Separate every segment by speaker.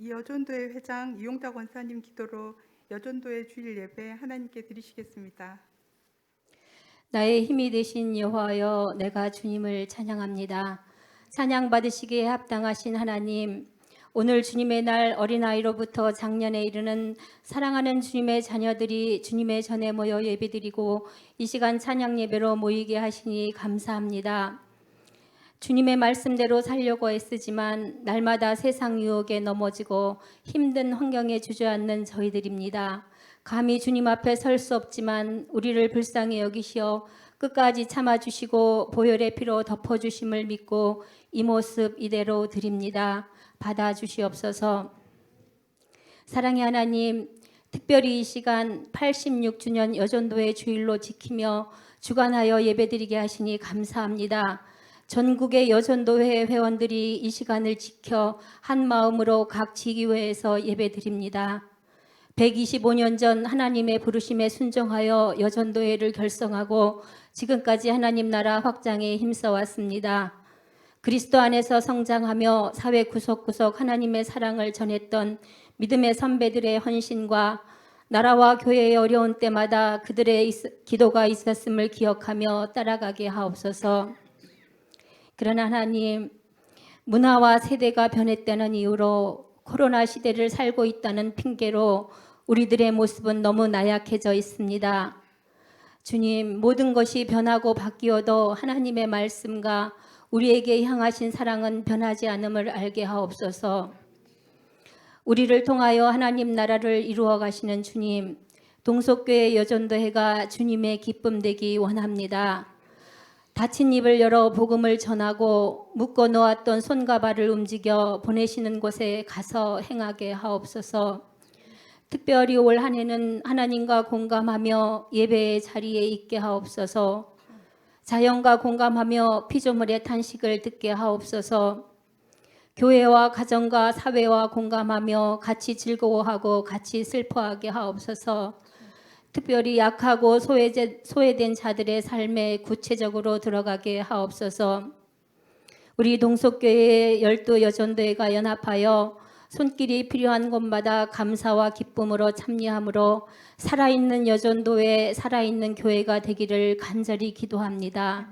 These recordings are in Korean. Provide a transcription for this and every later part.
Speaker 1: 이 여전도회 회장 이용탁 권사님 기도로 여전도회 주일 예배 하나님께 드리시겠습니다.
Speaker 2: 나의 힘이 되신 여호와여, 내가 주님을 찬양합니다. 찬양 받으시기에 합당하신 하나님, 오늘 주님의 날 어린아이로부터 장년에 이르는 사랑하는 주님의 자녀들이 주님의 전에 모여 예배드리고 이 시간 찬양 예배로 모이게 하시니 감사합니다. 주님의 말씀대로 살려고 애쓰지만 날마다 세상 유혹에 넘어지고 힘든 환경에 주저앉는 저희들입니다. 감히 주님 앞에 설 수 없지만 우리를 불쌍히 여기시어 끝까지 참아주시고 보혈의 피로 덮어주심을 믿고 이 모습 이대로 드립니다. 받아주시옵소서. 사랑의 하나님, 특별히 이 시간 86주년 여전도의 주일로 지키며 주관하여 예배드리게 하시니 감사합니다. 전국의 여전도회 회원들이 이 시간을 지켜 한 마음으로 각 지기회에서 예배드립니다. 125년 전 하나님의 부르심에 순종하여 여전도회를 결성하고 지금까지 하나님 나라 확장에 힘써왔습니다. 그리스도 안에서 성장하며 사회 구석구석 하나님의 사랑을 전했던 믿음의 선배들의 헌신과 나라와 교회의 어려운 때마다 그들의 기도가 있었음을 기억하며 따라가게 하옵소서. 그러나 하나님, 문화와 세대가 변했다는 이유로 코로나 시대를 살고 있다는 핑계로 우리들의 모습은 너무 나약해져 있습니다. 주님, 모든 것이 변하고 바뀌어도 하나님의 말씀과 우리에게 향하신 사랑은 변하지 않음을 알게 하옵소서. 우리를 통하여 하나님 나라를 이루어 가시는 주님, 동석교회 여전도회가 주님의 기쁨 되기 원합니다. 닫힌 입을 열어 복음을 전하고 묶어 놓았던 손과 발을 움직여 보내시는 곳에 가서 행하게 하옵소서. 특별히 올 한 해는 하나님과 공감하며 예배의 자리에 있게 하옵소서. 자연과 공감하며 피조물의 탄식을 듣게 하옵소서. 교회와 가정과 사회와 공감하며 같이 즐거워하고 같이 슬퍼하게 하옵소서. 특별히 약하고 소외된 자들의 삶에 구체적으로 들어가게 하옵소서. 우리 동석교회의 12 여전도회가 연합하여 손길이 필요한 곳마다 감사와 기쁨으로 참여함으로 살아있는 여전도회, 살아있는 교회가 되기를 간절히 기도합니다.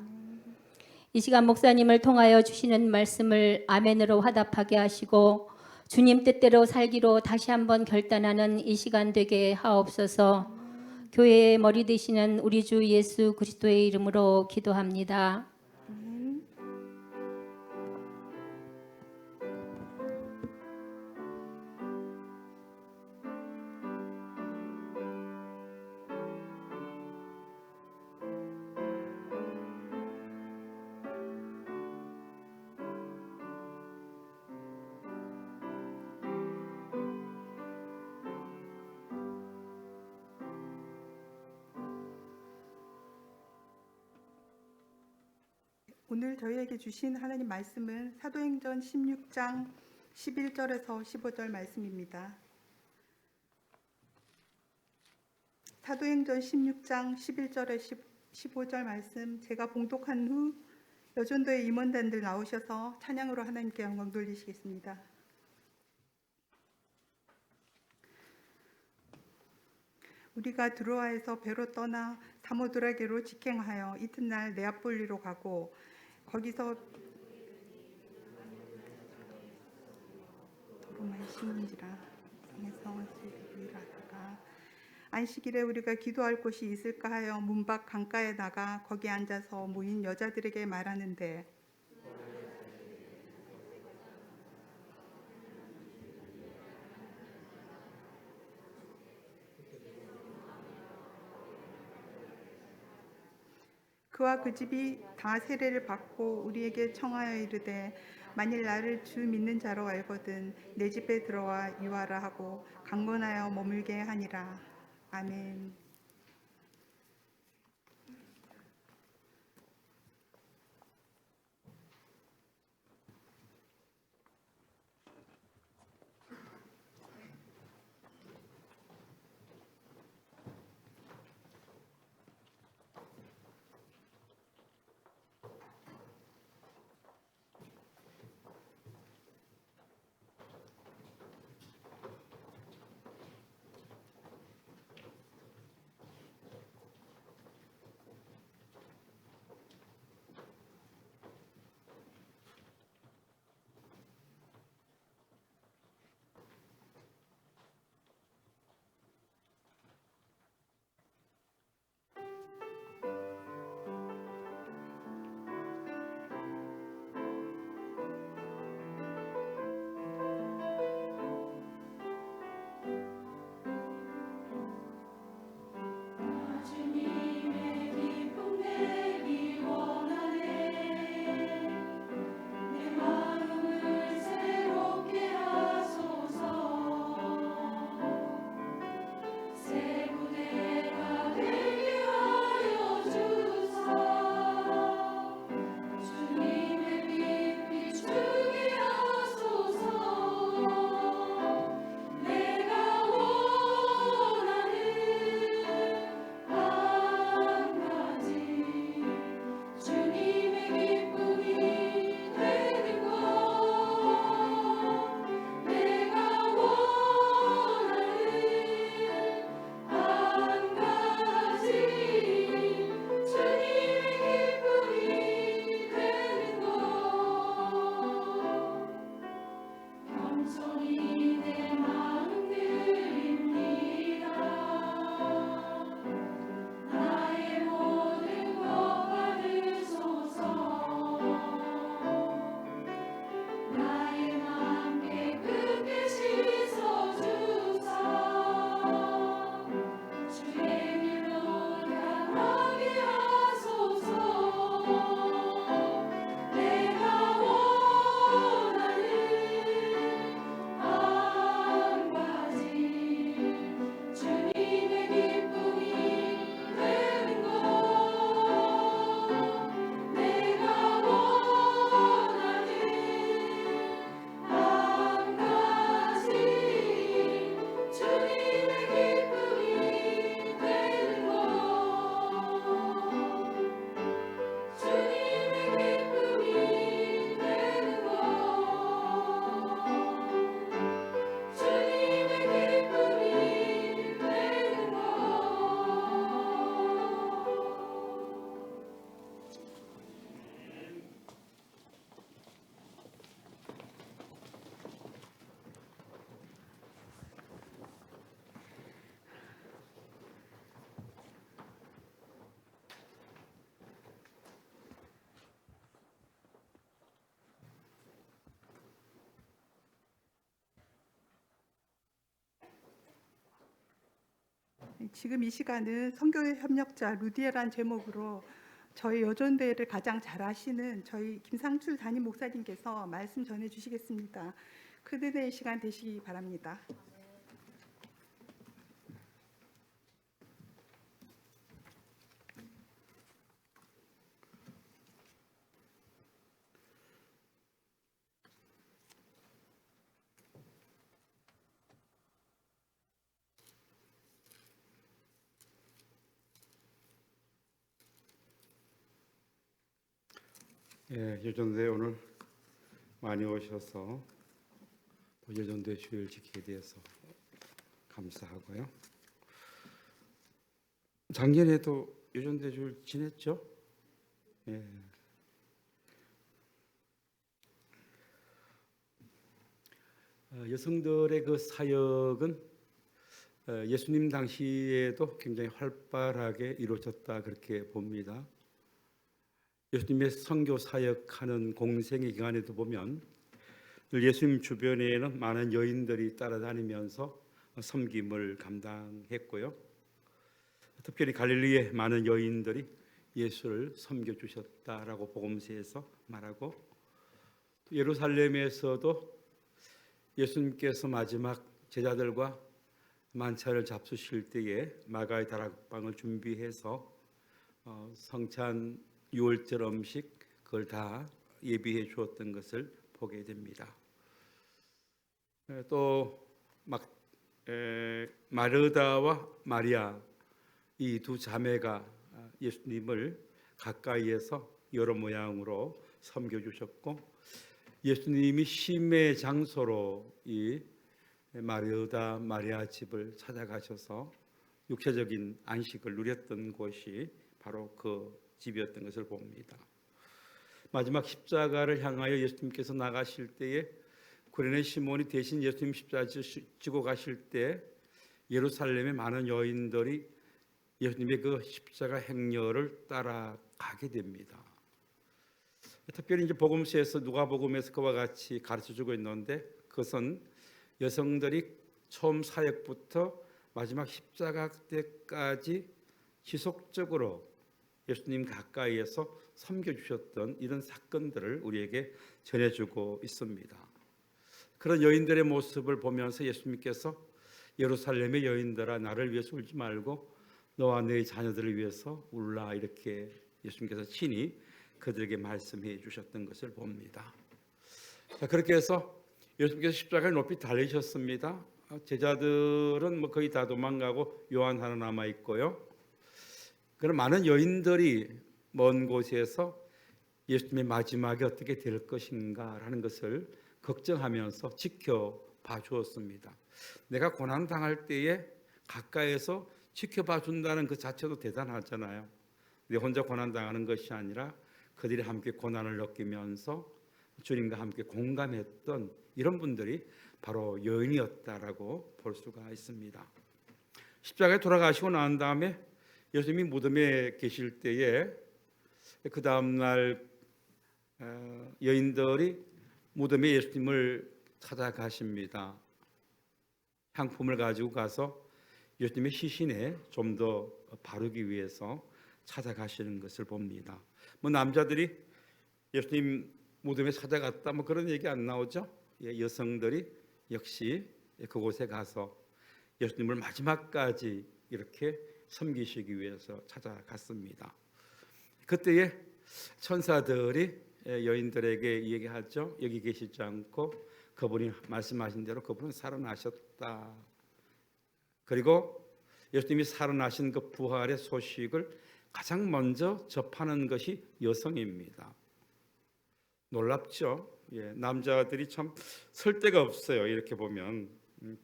Speaker 2: 이 시간 목사님을 통하여 주시는 말씀을 아멘으로 화답하게 하시고 주님 뜻대로 살기로 다시 한번 결단하는 이 시간 되게 하옵소서. 교회의 머리 되시는 우리 주 예수 그리스도의 이름으로 기도합니다.
Speaker 1: 오늘 저희에게 주신 하나님 말씀은 사도행전 16장 11절에서 15절 말씀입니다. 사도행전 16장 11절에 15절 말씀, 제가 봉독한 후 여전도의 임원단들 나오셔서 찬양으로 하나님께 영광 돌리시겠습니다. 우리가 드로아에서 배로 떠나 사모드라게로 직행하여 이튿날 네아폴리로 가고 거기서 도로마에 심은지라 성에서 일하다가 안식일에 우리가 기도할 곳이 있을까 하여 문 밖 강가에 나가 거기 앉아서 모인 여자들에게 말하는데 그와 그 집이 다 세례를 받고 우리에게 청하여 이르되 만일 나를 주 믿는 자로 알거든 내 집에 들어와 유하라 하고 강권하여 머물게 하니라. 아멘. 지금 이 시간은 선교 협력자 루디에란 제목으로 저희 여전대를 가장 잘 아시는 저희 김상출 담임 목사님께서 말씀 전해 주시겠습니다. 큰 은혜의 시간 되시기 바랍니다.
Speaker 3: 예, 여전대 오늘 많이 오셔서 또 여전대 주일 지키게 돼서 감사하고요. 작년에도 여전대 주일 지냈죠? 예. 여성들의 그 사역은 예수님 당시에도 굉장히 활발하게 이루어졌다 그렇게 봅니다. 예수님의 선교 사역하는 공생의 기간에도 보면 늘 예수님 주변에는 많은 여인들이 따라다니면서 섬김을 감당했고요. 특별히 갈릴리의 많은 여인들이 예수를 섬겨 주셨다라고 복음서에서 말하고, 예루살렘에서도 예수님께서 마지막 제자들과 만찬을 잡수실 때에 마가의 다락방을 준비해서 성찬 유월절 음식 그걸 다 예비해 주었던 것을 보게 됩니다. 또 마르다와 마리아 이 두 자매가 예수님을 가까이에서 여러 모양으로 섬겨주셨고, 예수님이 쉼의 장소로 이 마르다 마리아 집을 찾아가셔서 육체적인 안식을 누렸던 곳이 바로 그 집이었던 것을 봅니다. 마지막 십자가를 향하여 예수님께서 나가실 때에 구레네 시몬이 대신 예수님 십자가 지고 가실 때 예루살렘의 많은 여인들이 예수님의 그 십자가 행렬을 따라가게 됩니다. 특별히 이제 복음서에서 누가복음에서 그와 같이 가르쳐주고 있는데, 그것은 여성들이 처음 사역부터 마지막 십자가 때까지 지속적으로 예수님 가까이에서 섬겨주셨던 이런 사건들을 우리에게 전해주고 있습니다. 그런 여인들의 모습을 보면서 예수님께서 예루살렘의 여인들아 나를 위해서 울지 말고 너와 너의 자녀들을 위해서 울라, 이렇게 예수님께서 친히 그들에게 말씀해 주셨던 것을 봅니다. 자, 그렇게 해서 예수님께서 십자가를 높이 달리셨습니다. 제자들은 거의 다 도망가고 요한 하나 남아 있고요. 그런 많은 여인들이 먼 곳에서 예수님의 마지막이 어떻게 될 것인가라는 것을 걱정하면서 지켜봐 주었습니다. 내가 고난 당할 때에 가까이에서 지켜봐 준다는 그 자체도 대단하잖아요. 내 혼자 고난 당하는 것이 아니라 그들이 함께 고난을 느끼면서 주님과 함께 공감했던 이런 분들이 바로 여인이었다라고 볼 수가 있습니다. 십자가에 돌아가시고 난 다음에 예수님이 무덤에 계실 때에 그 다음날 여인들이 무덤에 예수님을 찾아가십니다. 향품을 가지고 가서 예수님의 시신에 좀 더 바르기 위해서 찾아가시는 것을 봅니다. 남자들이 예수님 무덤에 찾아갔다 그런 얘기 안 나오죠? 여성들이 역시 그곳에 가서 예수님을 마지막까지 이렇게 섬기시기 위해서 찾아갔습니다. 그때에 천사들이 여인들에게 얘기하죠. 여기 계시지 않고 그분이 말씀하신 대로 그분은 살아나셨다. 그리고 예수님이 살아나신 그 부활의 소식을 가장 먼저 접하는 것이 여성입니다. 놀랍죠? 남자들이 참 설 데가 없어요. 이렇게 보면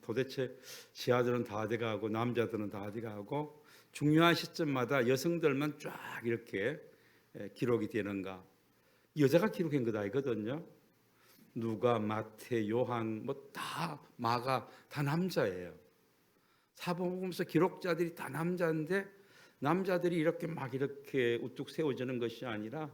Speaker 3: 도대체 지하들은 다 어디 가고 남자들은 다 어디 가고 중요한 시점마다 여성들만 쫙 이렇게 기록이 되는가? 여자가 기록한 것 아니거든요. 누가, 마태, 요한 다 마가 다 남자예요. 사복음서 기록자들이 다 남자인데 남자들이 이렇게 이렇게 우뚝 세워지는 것이 아니라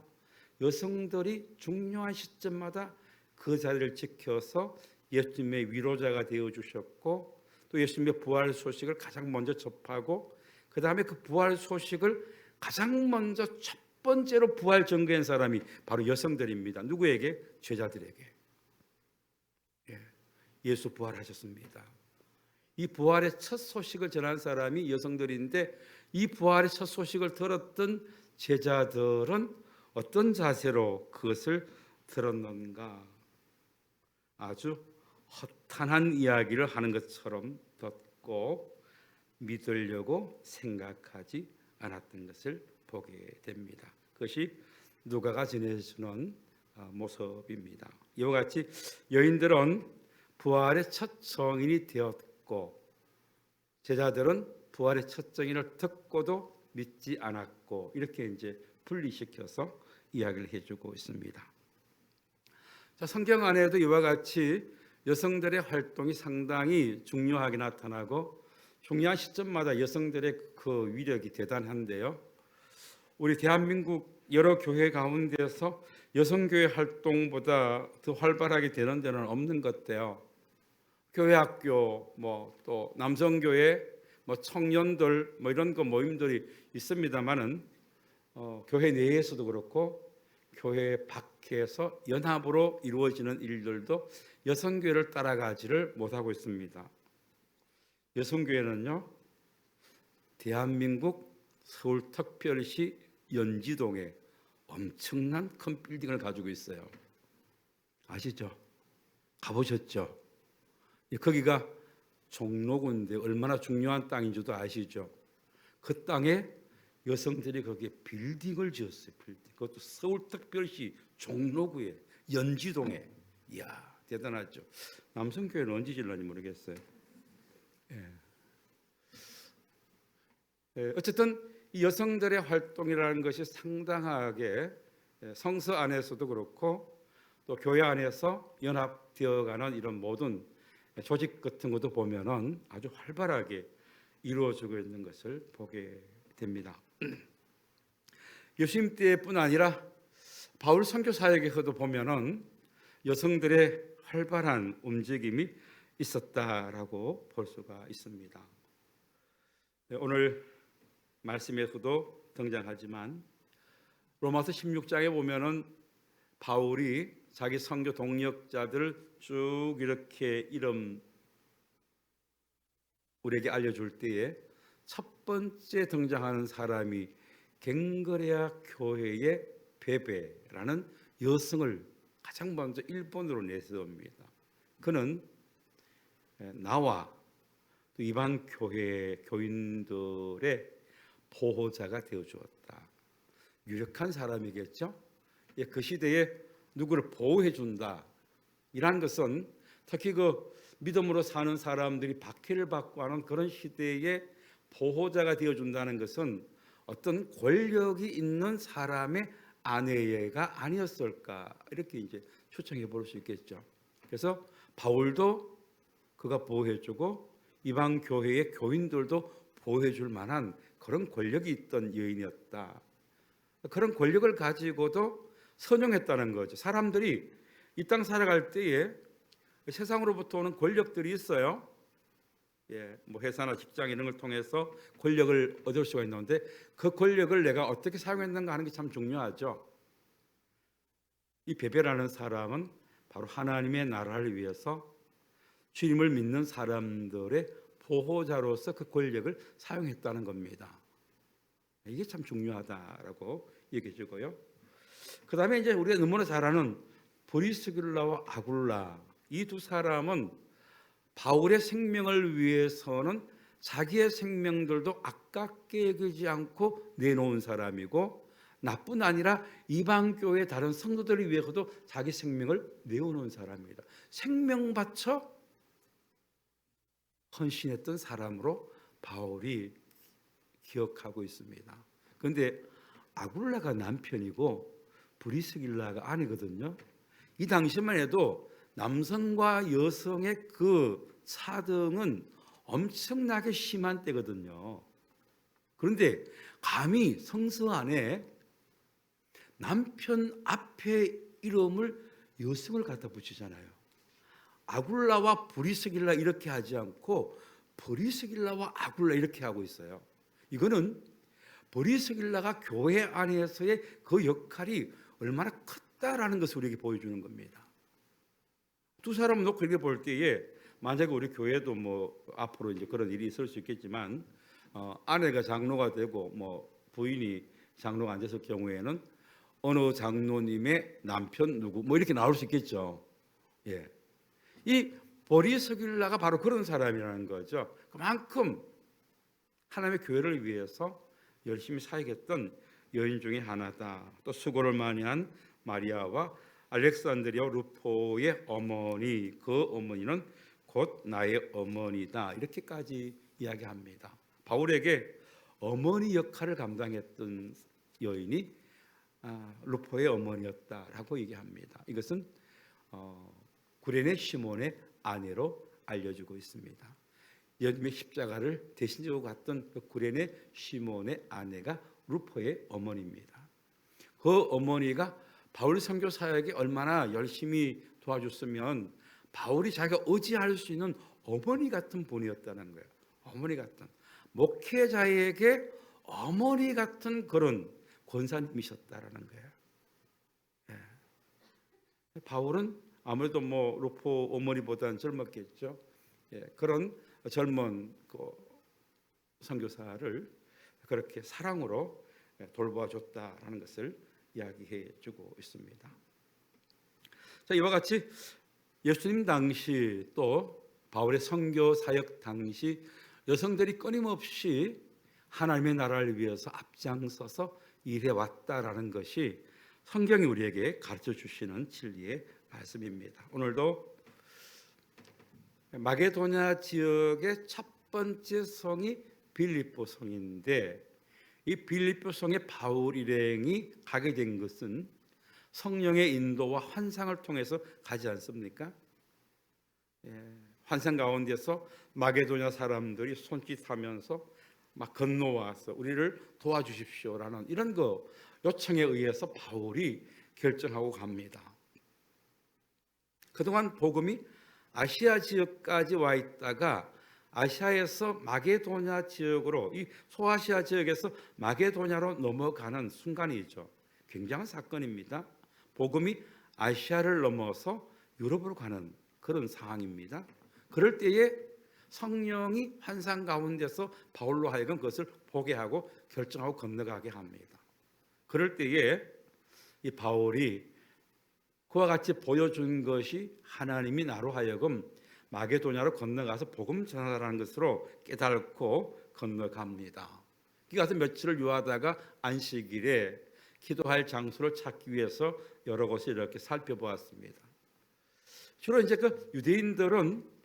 Speaker 3: 여성들이 중요한 시점마다 그 자리를 지켜서 예수님의 위로자가 되어 주셨고, 또 예수님의 부활 소식을 가장 먼저 접하고 그 다음에 그 부활 소식을 가장 먼저 첫 번째로 부활 증거한 사람이 바로 여성들입니다. 누구에게? 제자들에게. 예수 부활하셨습니다. 이 부활의 첫 소식을 전한 사람이 여성들인데, 이 부활의 첫 소식을 들었던 제자들은 어떤 자세로 그것을 들었는가? 아주 허탄한 이야기를 하는 것처럼 듣고 믿으려고 생각하지 않았던 것을 보게 됩니다. 그것이 누가가 전해주는 모습입니다. 이와 같이 여인들은 부활의 첫 증인이 되었고, 제자들은 부활의 첫 증인을 듣고도 믿지 않았고, 이렇게 이제 분리시켜서 이야기를 해주고 있습니다. 자, 성경 안에도 이와 같이 여성들의 활동이 상당히 중요하게 나타나고, 중요한 시점마다 여성들의 그 위력이 대단한데요. 우리 대한민국 여러 교회 가운데서 여성교회 활동보다 더 활발하게 되는 데는 없는 것 같아요. 교회학교, 또 남성교회, 청년들, 이런 거 모임들이 있습니다만은 교회 내에서도 그렇고 교회 밖에서 연합으로 이루어지는 일들도 여성교회를 따라가지를 못하고 있습니다. 여성교회는요, 대한민국 서울특별시 연지동에 엄청난 큰 빌딩을 가지고 있어요. 아시죠? 가보셨죠? 거기가 종로구인데 얼마나 중요한 땅인지도 아시죠? 그 땅에 여성들이 거기에 빌딩을 지었어요. 빌딩. 그것도 서울특별시 종로구에, 연지동에. 이야, 대단하죠. 남성교회는 언제 질렀는지 모르겠어요. 어쨌든 이 여성들의 활동이라는 것이 상당하게 성서 안에서도 그렇고 또 교회 안에서 연합되어가는 이런 모든 조직 같은 것도 보면은 아주 활발하게 이루어지고 있는 것을 보게 됩니다. 예수님 때뿐 아니라 바울 선교 사역에서도 보면은 여성들의 활발한 움직임이 있었다라고 볼 수가 있습니다. 오늘 말씀에서도 등장하지만 로마서 16장에 보면은 바울이 자기 선교 동력자들을 쭉 이렇게 이름 우리에게 알려줄 때에 첫 번째 등장하는 사람이 갱그레아 교회의 베베라는 여성을 가장 먼저 일본으로 내세웁니다. 그는 나와 또 이방 교회 교인들의 보호자가 되어 주었다. 유력한 사람이겠죠. 그 시대에 누구를 보호해 준다. 이란 것은 특히 그 믿음으로 사는 사람들이 박해를 받고 하는 그런 시대에 보호자가 되어 준다는 것은 어떤 권력이 있는 사람의 아내가 아니었을까, 이렇게 이제 추정해 볼 수 있겠죠. 그래서 바울도 그가 보호해 주고 이방 교회의 교인들도 보호해 줄 만한 그런 권력이 있던 여인이었다. 그런 권력을 가지고도 선용했다는 거죠. 사람들이 이 땅 살아갈 때에 세상으로부터 오는 권력들이 있어요. 회사나 직장 이런 걸 통해서 권력을 얻을 수가 있는데 그 권력을 내가 어떻게 사용했는가 하는 게 참 중요하죠. 이 베베라는 사람은 바로 하나님의 나라를 위해서 주님을 믿는 사람들의 보호자로서 그 권력을 사용했다는 겁니다. 이게 참 중요하다라고 얘기해 주고요. 그 다음에 이제 우리가 너무나 잘 아는 브리스길라와 아굴라, 이 두 사람은 바울의 생명을 위해서는 자기의 생명들도 아깝게 여기지 않고 내놓은 사람이고, 나뿐 아니라 이방교회 다른 성도들을 위해서도 자기 생명을 내어놓은 사람입니다. 생명 바쳐 헌신했던 사람으로 바울이 기억하고 있습니다. 그런데 아굴라가 남편이고 브리스길라가 아내거든요. 이 당시만 해도 남성과 여성의 그 차등은 엄청나게 심한 때거든요. 그런데 감히 성서 안에 남편 앞에 이름을 여성을 갖다 붙이잖아요. 아굴라와 브리스길라 이렇게 하지 않고 브리스길라와 아굴라 이렇게 하고 있어요. 이거는 보리스길라가 교회 안에서의 그 역할이 얼마나 컸다라는 것을 우리에게 보여주는 겁니다. 두 사람을 놓고 이렇게 볼 때에 만약에 우리 교회도 뭐 앞으로 이제 그런 일이 있을 수 있겠지만 아내가 장로가 되고 뭐 부인이 장로가 안 됐을 경우에는 어느 장로님의 남편 누구 뭐 이렇게 나올 수 있겠죠. 예. 이 보리스길라가 바로 그런 사람이라는 거죠. 그만큼 하나님의 교회를 위해서 열심히 사역했던 여인 중에 하나다. 또 수고를 많이 한 마리아와 알렉산드리아 루포의 어머니, 그 어머니는 곧 나의 어머니다. 이렇게까지 이야기합니다. 바울에게 어머니 역할을 감당했던 여인이 루포의 어머니였다라고 얘기합니다. 이것은 구레네 시몬의 아내로 알려지고 있습니다. 예수님의 십자가를 대신 지고 갔던 그 구레네 시몬의 아내가 루포의 어머니입니다. 그 어머니가 바울 선교 사역에 얼마나 열심히 도와줬으면 바울이 자기가 의지할 수 있는 어머니 같은 분이었다는 거예요. 어머니 같은 목회자에게 어머니 같은 그런 권사님이셨다라는 거예요. 예. 바울은 아무래도 뭐 루포 어머니보다는 젊었겠죠. 예. 그런 젊은 그 선교사를 그렇게 사랑으로 돌봐줬다라는 것을 이야기해주고 있습니다. 자, 이와 같이 예수님 당시 또 바울의 선교 사역 당시 여성들이 끊임없이 하나님의 나라를 위해서 앞장서서 일해왔다라는 것이 성경이 우리에게 가르쳐 주시는 진리의 말씀입니다. 오늘도 마게도냐 지역의 첫 번째 성이 빌립보 성인데 이 빌립보 성에 바울 일행이 가게 된 것은 성령의 인도와 환상을 통해서 가지 않습니까? 환상 가운데서 마게도냐 사람들이 손짓하면서 막 건너와서 우리를 도와주십시오라는 이런 거 요청에 의해서 바울이 결정하고 갑니다. 그동안 복음이 아시아 지역까지 와 있다가 아시아에서 마게도냐 지역으로 이 소아시아 지역에서 마게도냐로 넘어가는 순간이죠. 굉장한 사건입니다. 복음이 아시아를 넘어서 유럽으로 가는 그런 상황입니다. 그럴 때에 성령이 환상 가운데서 바울로 하여금 그것을 보게 하고 결정하고 건너가게 합니다. 그럴 때에 이 바울이 그와 같이 보여준 것이 하나님이 나로 하여금 마게도냐로 건너가서 복음 전하라는 것으로 깨닫고 건너갑니다. 그래서 며칠을 유하다가 안식일에 기도할 장소를 찾기 위해서 여러 곳을 이렇게 살펴보았습니다. 주로 이제 그 유대인들은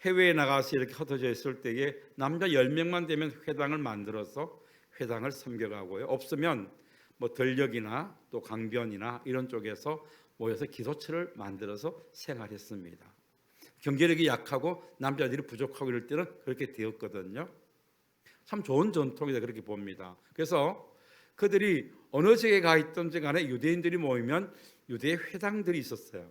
Speaker 3: 해외에 나가서 이렇게 흩어져 있을 때에 남자 10명만 되면 회당을 만들어서 회당을 섬겨가고요. 없으면 뭐 들녘이나 또 강변이나 이런 쪽에서 모여서 기도처를 만들어서 생활했습니다. 경제력이 약하고 남자들이 부족하고 이럴 때는 그렇게 되었거든요. 참 좋은 전통이다 그렇게 봅니다. 그래서 그들이 어느 지역에 가 있든지 간에 유대인들이 모이면 유대 회당들이 있었어요.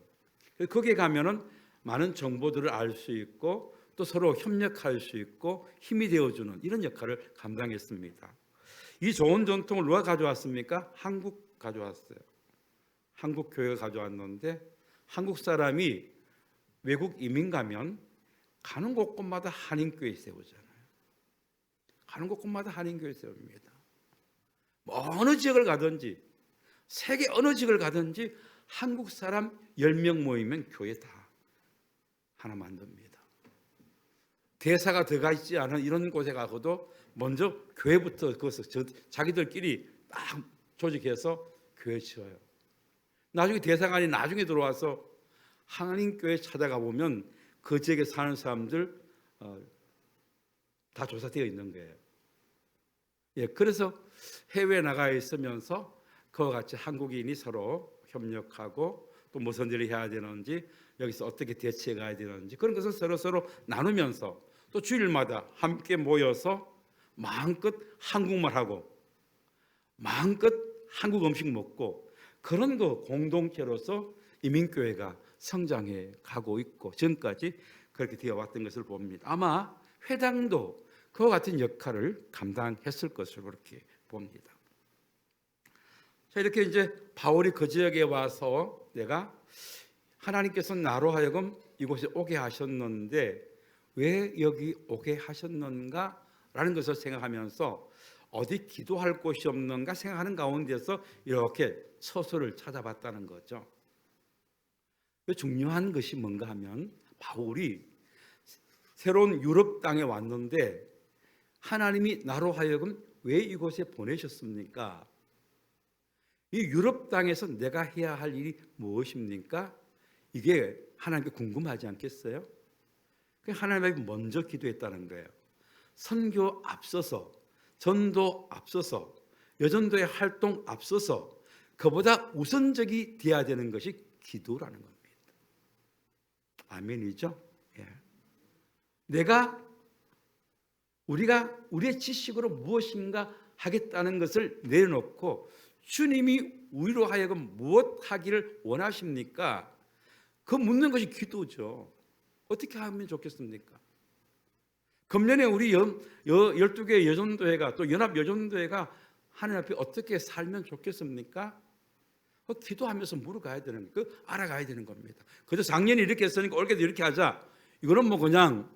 Speaker 3: 거기에 가면은 많은 정보들을 알 수 있고 또 서로 협력할 수 있고 힘이 되어주는 이런 역할을 감당했습니다. 이 좋은 전통을 누가 가져왔습니까? 한국 가져왔어요. 한국 교회가 가져왔는데 한국 사람이 외국 이민 가면 가는 곳곳마다 한인교회 세우잖아요. 가는 곳곳마다 한인교회 세웁니다. 어느 지역을 가든지 세계 어느 지역을 가든지 한국 사람 10명 모이면 교회 다 하나 만듭니다. 대사가 들어가 있지 않은 이런 곳에 가서도 먼저 교회부터 그것을 자기들끼리 딱 조직해서 교회 지어요. 나중에 대사관이 나중에 들어와서 한인교회 찾아가 보면 그 지역에 사는 사람들 다 조사되어 있는 거예요. 예, 그래서 해외에 나가 있으면서 그와 같이 한국인이 서로 협력하고 또 무슨 일을 해야 되는지 여기서 어떻게 대처해 가야 되는지 그런 것을 서로 나누면서 또 주일마다 함께 모여서 마음껏 한국말 하고 마음껏 한국 음식 먹고 그런 거 공동체로서 이민교회가 성장해 가고 있고 지금까지 그렇게 되어 왔던 것을 봅니다. 아마 회당도 그와 같은 역할을 감당했을 것으로 그렇게 봅니다. 자, 이렇게 이제 바울이 그 지역에 와서 내가 하나님께서 나로 하여금 이곳에 오게 하셨는데 왜 여기 오게 하셨는가? 라는 것을 생각하면서 어디 기도할 곳이 없는가 생각하는 가운데서 이렇게 처소를 찾아봤다는 거죠. 중요한 것이 뭔가 하면 바울이 새로운 유럽 땅에 왔는데 하나님이 나로 하여금 왜 이곳에 보내셨습니까? 이 유럽 땅에서 내가 해야 할 일이 무엇입니까? 이게 하나님께 궁금하지 않겠어요? 하나님에게 먼저 기도했다는 거예요. 선교 앞서서, 전도 앞서서, 여전도의 활동 앞서서 그보다 우선적이 되어야 되는 것이 기도라는 겁니다. 아멘이죠? 예. 우리가 우리의 지식으로 무엇인가 하겠다는 것을 내려놓고 주님이 우리로 하여금 무엇 하기를 원하십니까? 그 묻는 것이 기도죠. 어떻게 하면 좋겠습니까? 금년에 우리 12개의 여전도회가 또 연합여전도회가 하나님 앞에 어떻게 살면 좋겠습니까? 기도하면서 물어가야 되는 거, 알아가야 되는 겁니다. 그저 작년에 이렇게 했으니까 올해도 이렇게 하자. 이거는 뭐 그냥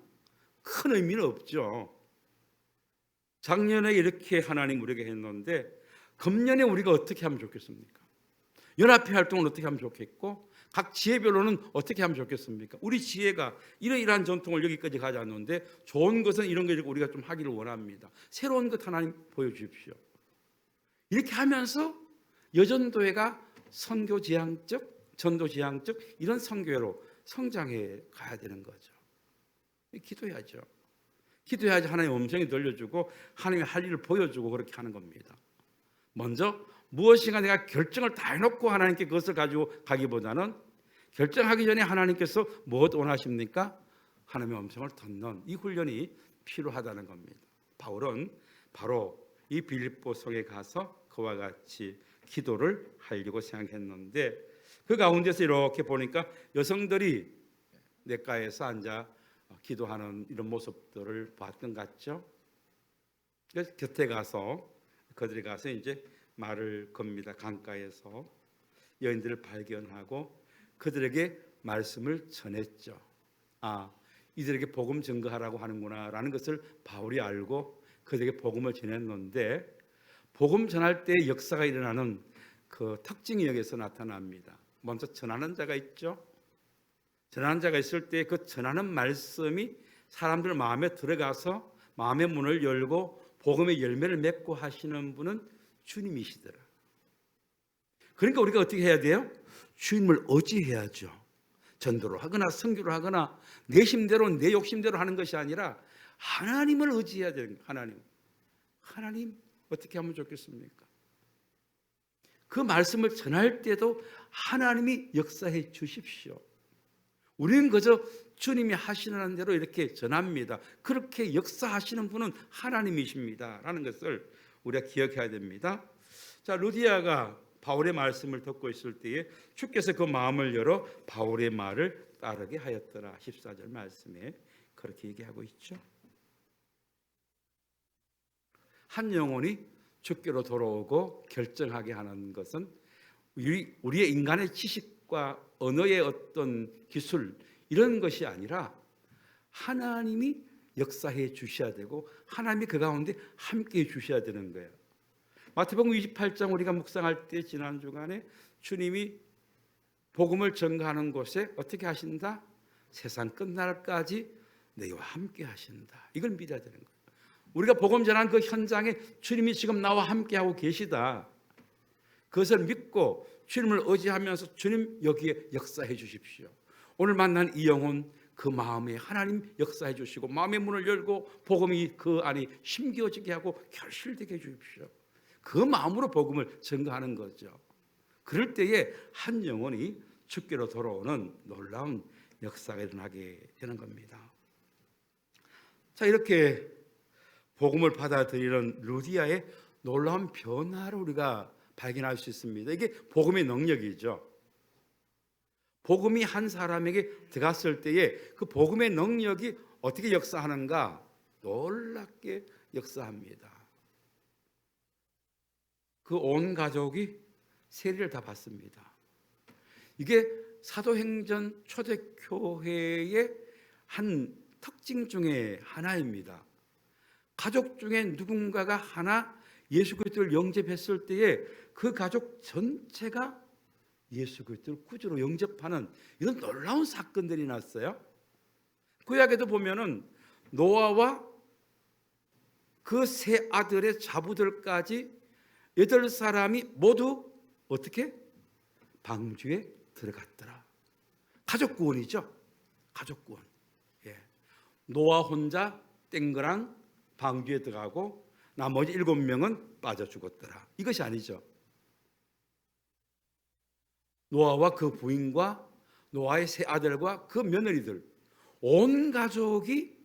Speaker 3: 큰 의미는 없죠. 작년에 이렇게 하나님 우리에게 했는데 금년에 우리가 어떻게 하면 좋겠습니까? 연합회 활동은 어떻게 하면 좋겠고 각 지혜별로는 어떻게 하면 좋겠습니까? 우리 지혜가 이러이러한 전통을 여기까지 가져왔는데 좋은 것은 이런 걸 우리가 좀 하기를 원합니다. 새로운 것 하나님 보여주십시오. 이렇게 하면서 여전도회가 선교지향적, 전도지향적 이런 선교회로 성장해 가야 되는 거죠. 기도해야죠. 기도해야지 하나님의 음성이 들려주고 하나님의 할 일을 보여주고 그렇게 하는 겁니다. 먼저 무엇인가 내가 결정을 다 해놓고 하나님께 그것을 가지고 가기보다는 결정하기 전에 하나님께서 무엇 원하십니까? 하나님의 음성을 듣는 이 훈련이 필요하다는 겁니다. 바울은 바로 이 빌립보 성에 가서 그와 같이 기도를 하려고 생각했는데 그 가운데서 이렇게 보니까 여성들이 냇가에서 앉아 기도하는 이런 모습들을 봤던 것 같죠. 그래서 곁에 가서 그들이 가서 이제 말을 겁니다. 강가에서 여인들을 발견하고 그들에게 말씀을 전했죠. 아, 이들에게 복음 증거하라고 하는구나라는 것을 바울이 알고 그들에게 복음을 전했는데 복음 전할 때 역사가 일어나는 그 특징이 여기서 나타납니다. 먼저 전하는 자가 있죠. 전하는 자가 있을 때 그 전하는 말씀이 사람들 마음에 들어가서 마음의 문을 열고 복음의 열매를 맺고 하시는 분은 주님이시더라. 그러니까 우리가 어떻게 해야 돼요? 주님을 의지해야죠. 전도를 하거나 선교를 하거나 내 힘대로 내 욕심대로 하는 것이 아니라 하나님을 의지해야 되는 거예요. 하나님 어떻게 하면 좋겠습니까? 그 말씀을 전할 때도 하나님이 역사해 주십시오. 우리는 그저 주님이 하시는 대로 이렇게 전합니다. 그렇게 역사하시는 분은 하나님이십니다 라는 것을 우리가 기억해야 됩니다. 자, 루디아가 바울의 말씀을 듣고 있을 때에 주께서 그 마음을 열어 바울의 말을 따르게 하였더라. 14절 말씀에 그렇게 얘기하고 있죠. 한 영혼이 주께로 돌아오고 결정하게 하는 것은 우리의 인간의 지식과 언어의 어떤 기술 이런 것이 아니라 하나님이 역사해 주셔야 되고 하나님이 그 가운데 함께해 주셔야 되는 거예요. 마태복음 28장 우리가 묵상할 때 지난 주간에 주님이 복음을 전가하는 곳에 어떻게 하신다? 세상 끝날까지 너희와 함께 하신다. 이걸 믿어야 되는 거예요. 우리가 복음 전하는 그 현장에 주님이 지금 나와 함께하고 계시다. 그것을 믿고 주님을 의지하면서 주님 여기에 역사해 주십시오. 오늘 만난 이 영혼 그 마음에 하나님 역사해 주시고 마음의 문을 열고 복음이 그 안에 심겨지게 하고 결실되게 해 주십시오. 그 마음으로 복음을 전가하는 거죠. 그럴 때에 한 영혼이 주께로 돌아오는 놀라운 역사가 일어나게 되는 겁니다. 자, 이렇게 복음을 받아들이는 루디아의 놀라운 변화를 우리가 발견할 수 있습니다. 이게 복음의 능력이죠. 복음이 한 사람에게 들어갔을 때에 그 복음의 능력이 어떻게 역사하는가? 놀랍게 역사합니다. 그 온 가족이 세례를 다 받습니다. 이게 사도행전 초대교회의 한 특징 중에 하나입니다. 가족 중에 누군가가 하나 예수 그리스도를 영접했을 때에 그 가족 전체가 예수 그리스도를 구주로 영접하는 이런 놀라운 사건들이 났어요. 구약에도 보면은 노아와 그 세 아들의 자부들까지 8사람이 모두 어떻게? 방주에 들어갔더라. 가족 구원이죠. 가족 구원. 예. 노아 혼자 땡그랑 방주에 들어가고 나머지 7명은 빠져 죽었더라. 이것이 아니죠. 노아와 그 부인과 노아의 세 아들과 그 며느리들 온 가족이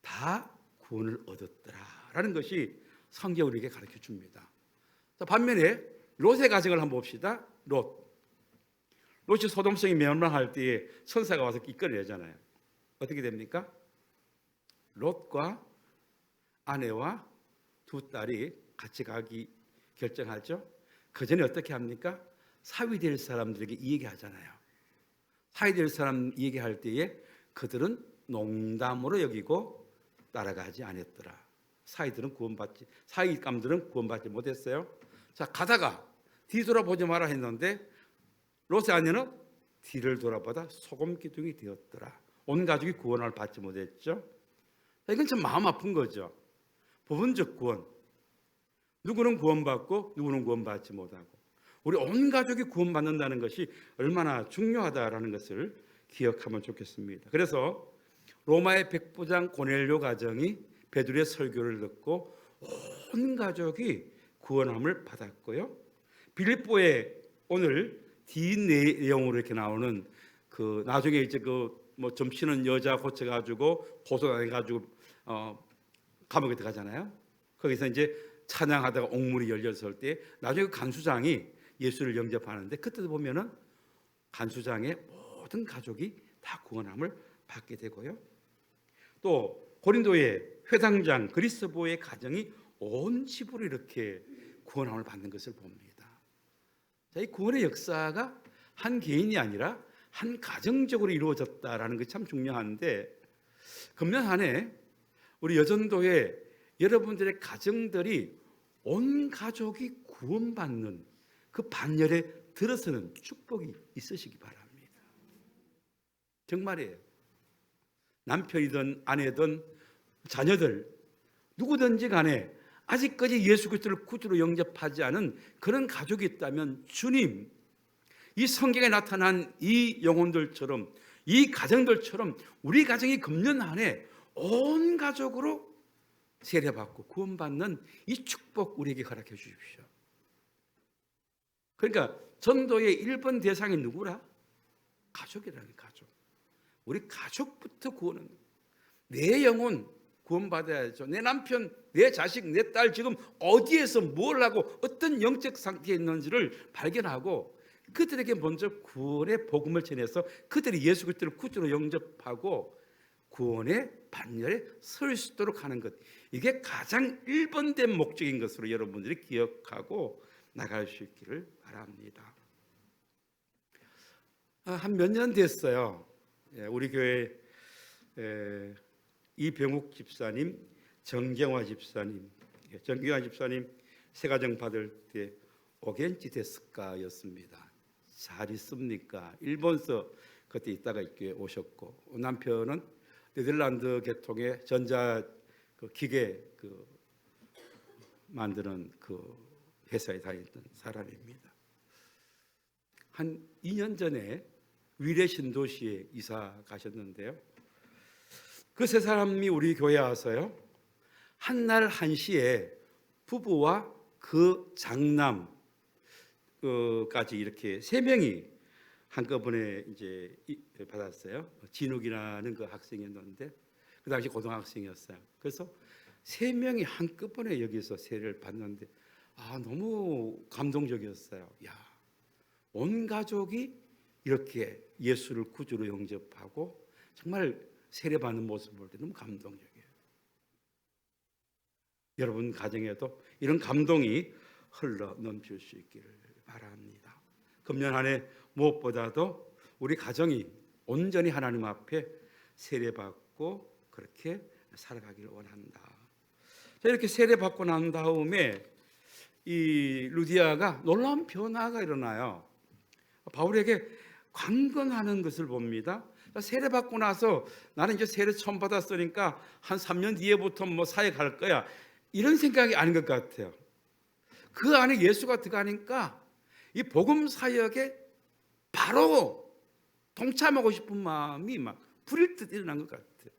Speaker 3: 다 구원을 얻었더라라는 것이 성경이 우리에게 가르쳐 줍니다. 반면에 롯의 가정을 한번 봅시다. 롯이 소돔성이 멸망할 때에 천사가 와서 이끌어내잖아요. 어떻게 됩니까? 롯과 아내와 두 딸이 같이 가기 결정하죠. 그 전에 어떻게 합니까? 사위 될 사람들에게 이 얘기하잖아요. 사위 될 사람 얘기할 때에 그들은 농담으로 여기고 따라가지 않았더라. 사위감들은 구원받지 못했어요. 자, 가다가 뒤돌아보지 마라 했는데 롯의 아내는 뒤를 돌아보다 소금 기둥이 되었더라. 온 가족이 구원을 받지 못했죠. 이건 참 마음 아픈 거죠. 부분적 구원. 누구는 구원받고 누구는 구원받지 못하고 우리 온 가족이 구원받는다는 것이 얼마나 중요하다라는 것을 기억하면 좋겠습니다. 그래서 로마의 백부장 고넬료 가정이 베드로의 설교를 듣고 온 가족이 구원함을 받았고요. 빌립보에 오늘 뒷내용으로 이렇게 나오는 그 나중에 이제 뭐 점치는 여자 고쳐가지고 고소당해가지고 감옥에 들어가잖아요. 거기서 이제 찬양하다가 옥문이 열렸을 때 나중에 그 간수장이 예수를 영접하는데 그때도 보면은 간수장의 모든 가족이 다 구원함을 받게 되고요. 또 고린도의 회당장 그리스도의 가정이 온 집으로 이렇게 구원함을 받는 것을 봅니다. 자, 이 구원의 역사가 한 개인이 아니라 한 가정적으로 이루어졌다라는 것이 참 중요한데 금년 한 해 우리 여전도회 여러분들의 가정들이 온 가족이 구원받는 그 반열에 들어서는 축복이 있으시기 바랍니다. 정말이에요. 남편이든 아내든 자녀들 누구든지 간에 아직까지 예수 그리스도를 구주로 영접하지 않은 그런 가족이 있다면 주님, 이 성경에 나타난 이 영혼들처럼 이 가정들처럼 우리 가정이 금년 한 해 온 가족으로 세례받고 구원받는 이 축복 우리에게 허락해 주십시오. 그러니까 전도의 1번 대상이 누구라? 가족이라는 가족. 우리 가족부터 구원은 내 영혼 구원받아야죠. 내 남편, 내 자식, 내 딸 지금 어디에서 뭘 하고 어떤 영적 상태에 있는지를 발견하고 그들에게 먼저 구원의 복음을 전해서 그들이 예수 그리스도를 구주로 영접하고 구원의 반열에 설 수 있도록 하는 것. 이게 가장 1번된 목적인 것으로 여러분들이 기억하고 나갈 수 있기를 바랍니다. 한 몇 년 됐어요. 우리 교회 이병욱 집사님, 정경화 집사님 새가정 받을 때 오겐지 데스카였습니다. 잘 있습니까? 일본서 그때 있다가 이렇게 오셨고 남편은 네덜란드 계통의 전자 기계 만드는 회사에 다니던 사람입니다. 한 2년 전에 위례 신도시에 이사 가셨는데요. 그 세 사람이 우리 교회에 와서요. 한날 한시에 부부와 그 장남까지 이렇게 3명이 한꺼번에 이제 받았어요. 진욱이라는 그 학생이었는데 그 당시 고등학생이었어요. 그래서 3명이 한꺼번에 여기서 세례를 받는데 너무 감동적이었어요. 온 가족이 이렇게 예수를 구주로 영접하고 정말 세례받는 모습을 볼 때 너무 감동적이에요. 여러분 가정에도 이런 감동이 흘러 넘칠 수 있기를 바랍니다. 금년 한 해 무엇보다도 우리 가정이 온전히 하나님 앞에 세례받고 그렇게 살아가기를 원한다. 자, 이렇게 세례받고 난 다음에 이 루디아가 놀라운 변화가 일어나요. 바울에게 관건하는 것을 봅니다. 세례받고 나서 나는 이제 세례 처음 받았으니까 한 3년 뒤에부터 뭐 사회 갈 거야, 이런 생각이 아닌 것 같아요. 그 안에 예수가 들어가니까 이 복음 사역에 바로 동참하고 싶은 마음이 막 불일 듯 일어난 것 같아요.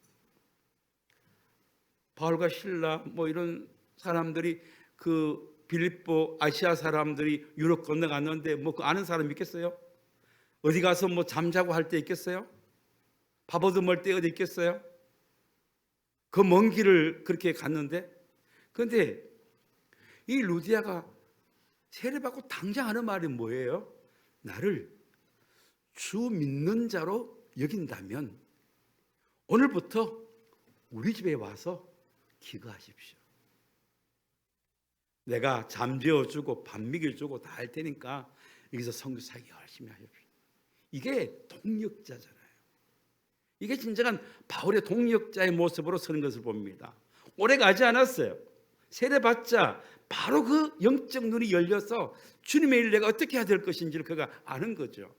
Speaker 3: 바울과 실라 뭐 이런 사람들이 그 빌립보 아시아 사람들이 유럽 건너갔는데 뭐 그 아는 사람 있겠어요? 어디 가서 뭐 잠자고 할 때 있겠어요? 밥 얻어먹을 때 어디 있겠어요? 그 먼 길을 그렇게 갔는데, 그런데 이 루디아가 세례받고 당장 하는 말이 뭐예요? 나를 주 믿는 자로 여긴다면 오늘부터 우리 집에 와서 기거하십시오. 내가 잠재워주고 밥 먹여주고 다 할 테니까 여기서 선교사역 열심히 하십시오. 이게 동력자잖아요. 이게 진정한 바울의 동력자의 모습으로 서는 것을 봅니다. 오래 가지 않았어요. 세례받자 바로 그 영적 눈이 열려서 주님의 일 내가 어떻게 해야 될 것인지를 그가 아는 거죠.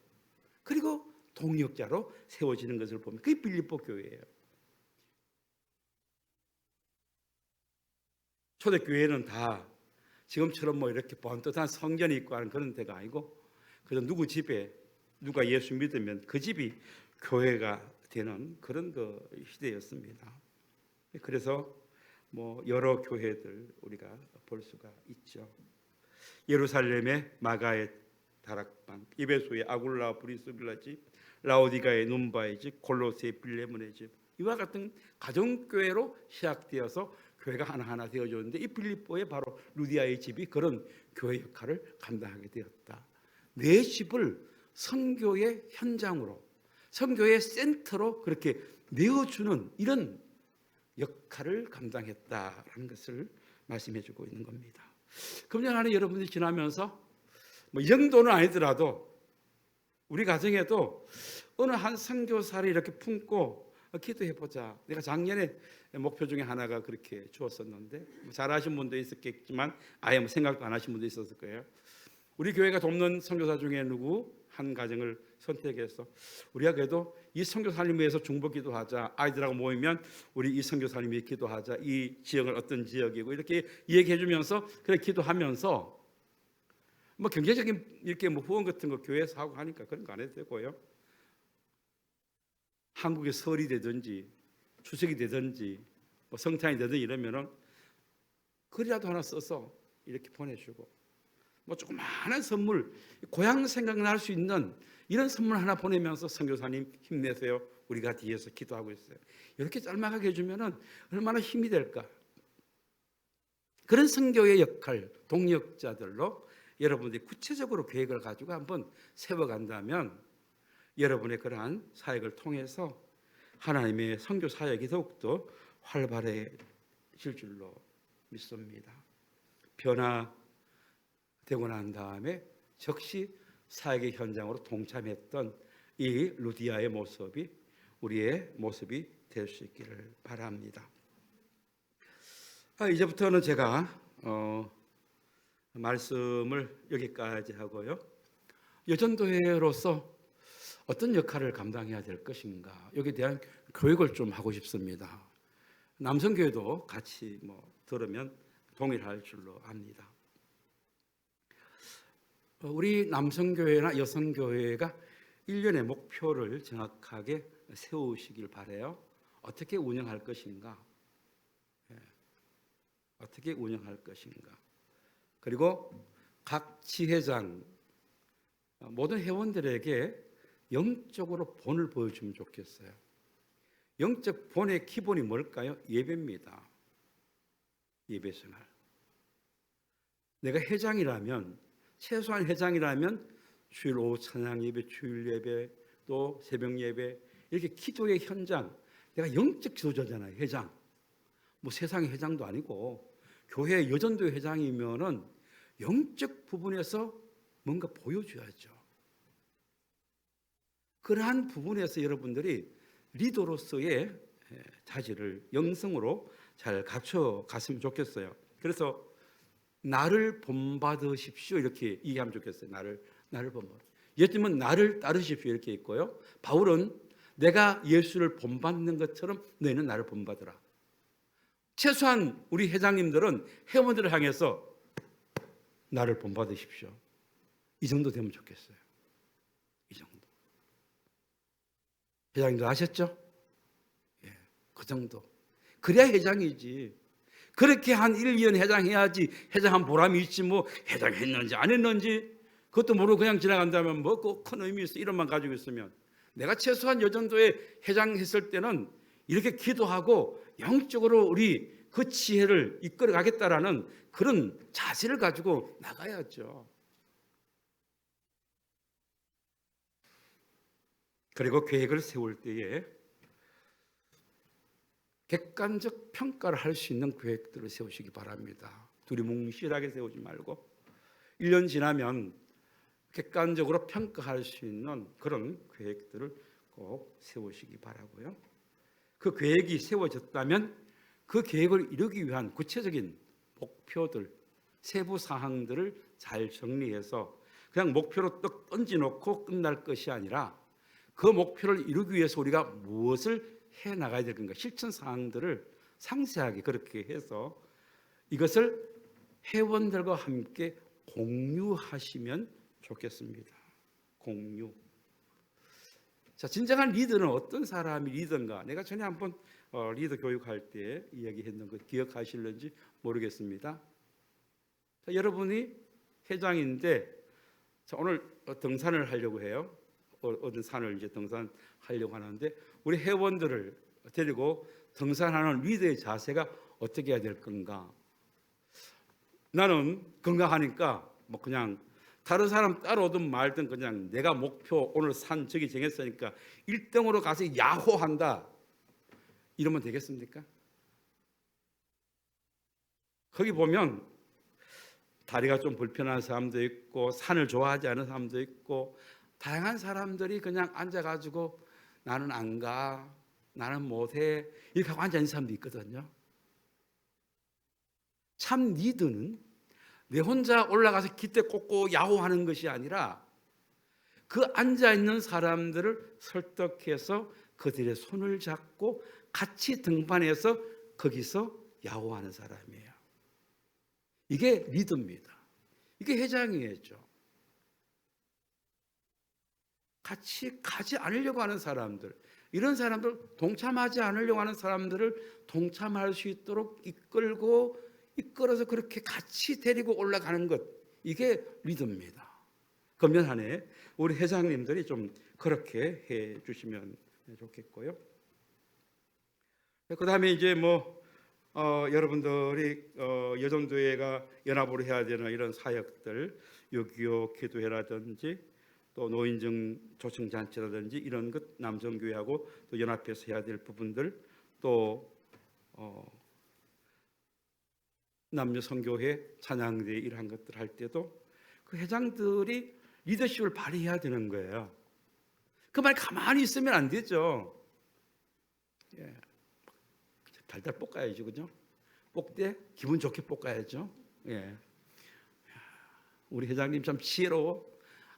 Speaker 3: 그리고 동력자로 세워지는 것을 보면 그게 빌립보 교회예요. 초대교회는 다 지금처럼 뭐 이렇게 번듯한 성전이 있고 하는 그런 데가 아니고, 그래서 누구 집에 누가 예수 믿으면 그 집이 교회가 되는 그런 그 시대였습니다. 그래서 뭐 여러 교회들 우리가 볼 수가 있죠. 예루살렘의 마가의 다락방, 에베소의 아굴라 브리스빌라 집, 라오디가의 눈바의 집, 골로새의 빌레몬의 집, 이와 같은 가정교회로 시작되어서 교회가 하나하나 되어졌는데, 이 빌립보의 바로 루디아의 집이 그런 교회 역할을 감당하게 되었다. 내 집을 선교의 현장으로, 선교의 센터로 그렇게 내어주는 이런 역할을 감당했다라는 것을 말씀해 주고 있는 겁니다. 금년 안에 여러분들이 지나면서 뭐 이 정도는 아니더라도 우리 가정에도 어느 한 선교사를 이렇게 품고 기도해보자. 내가 작년에 목표 중에 하나가 그렇게 주었었는데, 잘하신 분도 있었겠지만 아예 뭐 생각도 안 하신 분도 있었을 거예요. 우리 교회가 돕는 선교사 중에 누구 한 가정을 선택해서 우리가 그래도 이 선교사님 위해서 중보 기도하자. 아이들하고 모이면 우리 이 선교사님 위해 기도하자. 이 지역은 어떤 지역이고 이렇게 얘기해 주면서 그래 기도하면서 뭐 경제적인 이렇게 뭐 후원 같은 거 교회에서 하고 하니까 그런 거 안 해도 되고요. 한국의 설이 되든지 추석이 되든지 뭐 성탄이 되든지 이러면은 글이라도 하나 써서 이렇게 보내주고, 뭐 조그마한 선물, 고향 생각날 수 있는 이런 선물 하나 보내면서 선교사님 힘내세요, 우리가 뒤에서 기도하고 있어요, 이렇게 짤막하게 해주면은 얼마나 힘이 될까. 그런 선교의 역할, 동력자들로 여러분들이 구체적으로 계획을 가지고 한번 세워간다면 여러분의 그러한 사역을 통해서 하나님의 선교 사역이 더욱더 활발해질 줄로 믿습니다. 변화되고 난 다음에 즉시 사역의 현장으로 동참했던 이 루디아의 모습이 우리의 모습이 될 수 있기를 바랍니다. 이제부터는 제가 말씀을 여기까지 하고요. 여전도회로서 어떤 역할을 감당해야 될 것인가, 여기에 대한 교육을 좀 하고 싶습니다. 남성교회도 같이 뭐 들으면 동일할 줄로 압니다. 우리 남성교회나 여성교회가 1년의 목표를 정확하게 세우시길 바라요. 어떻게 운영할 것인가, 어떻게 운영할 것인가. 그리고 각 지회장, 모든 회원들에게 영적으로 본을 보여주면 좋겠어요. 영적 본의 기본이 뭘까요? 예배입니다. 예배 생활. 내가 회장이라면, 최소한 회장이라면 주일 오후 찬양 예배, 주일 예배, 또 새벽 예배, 이렇게 기도의 현장, 내가 영적 지도자잖아요. 회장. 뭐 세상의 회장도 아니고 교회 여전도 회장이면은 영적 부분에서 뭔가 보여줘야죠. 그러한 부분에서 여러분들이 리더로서의 자질을 영성으로 잘 갖춰갔으면 좋겠어요. 그래서 나를 본받으십시오 이렇게 얘기하면 좋겠어요. 나를 본받. 예수님은 나를 따르십시오 이렇게 있고요. 바울은 내가 예수를 본받는 것처럼 너희는 나를 본받으라. 최소한 우리 회장님들은 회원들을 향해서 나를 본받으십시오. 이 정도 되면 좋겠어요. 이 정도. 회장님도 아셨죠? 예, 그 정도. 그래야 회장이지. 그렇게 한 1, 2년 회장해야지 회장한 보람이 있지 뭐 회장했는지 안 했는지 그것도 모르고 그냥 지나간다면 뭐 큰 의미 있어 이런만 가지고 있으면 내가 최소한 요 정도의 회장했을 때는 이렇게 기도하고 영적으로 우리 그 지혜를 이끌어 가겠다라는 그런 자세를 가지고 나가야죠. 그리고 계획을 세울 때에 객관적 평가를 할 수 있는 계획들을 세우시기 바랍니다. 두리뭉실하게 세우지 말고 1년 지나면 객관적으로 평가할 수 있는 그런 계획들을 꼭 세우시기 바라고요. 그 계획이 세워졌다면 그 계획을 이루기 위한 구체적인 목표들, 세부 사항들을 잘 정리해서 그냥 목표로 떡 던져놓고 끝날 것이 아니라 그 목표를 이루기 위해서 우리가 무엇을 해 나가야 될 건가 실천 사항들을 상세하게 그렇게 해서 이것을 회원들과 함께 공유하시면 좋겠습니다. 공유. 자, 진정한 리더는 어떤 사람이 리더인가? 내가 전에 한번 리더 교육할 때 이야기했는 거 기억하실는지 모르겠습니다. 자, 여러분이 회장인데 자, 오늘 등산을 하려고 해요. 어떤 산을 이제 등산하려고 하는데 우리 회원들을 데리고 등산하는 리더의 자세가 어떻게 해야 될 건가? 나는 건강하니까 뭐 그냥 다른 사람 따라오든 말든 그냥 내가 목표 오늘 산 저기 정했으니까 1등으로 가서 야호한다. 이러면 되겠습니까? 거기 보면 다리가 좀 불편한 사람도 있고 산을 좋아하지 않은 사람도 있고 다양한 사람들이 그냥 앉아가지고 나는 안 가, 나는 못해 이렇게 하고 앉아있는 사람도 있거든요. 참 리더는 내 혼자 올라가서 기대 꽂고 야호하는 것이 아니라 그 앉아있는 사람들을 설득해서 그들의 손을 잡고 같이 등반해서 거기서 야호하는 사람이에요. 이게 리더입니다. 이게 회장이죠. 같이 가지 않으려고 하는 사람들, 이런 사람들, 동참하지 않으려고 하는 사람들을 동참할 수 있도록 이끌어서 그렇게 같이 데리고 올라가는 것, 이게 리더입니다. 금년 한 해 우리 회장님들이 좀 그렇게 해 주시면 좋겠고요. 그 다음에 이제 여러분들이 여정교회가 연합으로 해야 되는 이런 사역들, 6.25 기도회라든지 또 노인정 조청잔치라든지 이런 것 남정교회하고 또 연합해서 해야 될 부분들 또 남녀 선교회 찬양대 이러한 것들 할 때도 그 회장들이 리더십을 발휘해야 되는 거예요. 그 말 가만히 있으면 안 되죠. 예. 달달 볶아야죠, 그죠? 볶되 기분 좋게 볶아야죠. 예. 우리 회장님 참 지혜로워.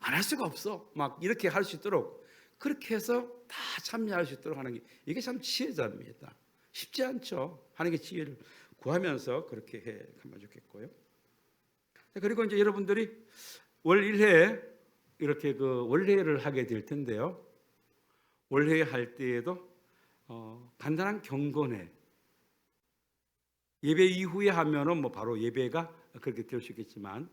Speaker 3: 안 할 수가 없어. 막 이렇게 할 수 있도록 그렇게 해서 다 참여할 수 있도록 하는 게 이게 참 지혜자입니다. 쉽지 않죠. 하나님의 지혜를 구하면서 그렇게 해 가면 좋겠고요. 그리고 이제 여러분들이 월 1회 이렇게 그 월회를 하게 될 텐데요. 월회 할 때에도 간단한 경건회 예배 이후에 하면은 뭐 바로 예배가 그렇게 될 수 있겠지만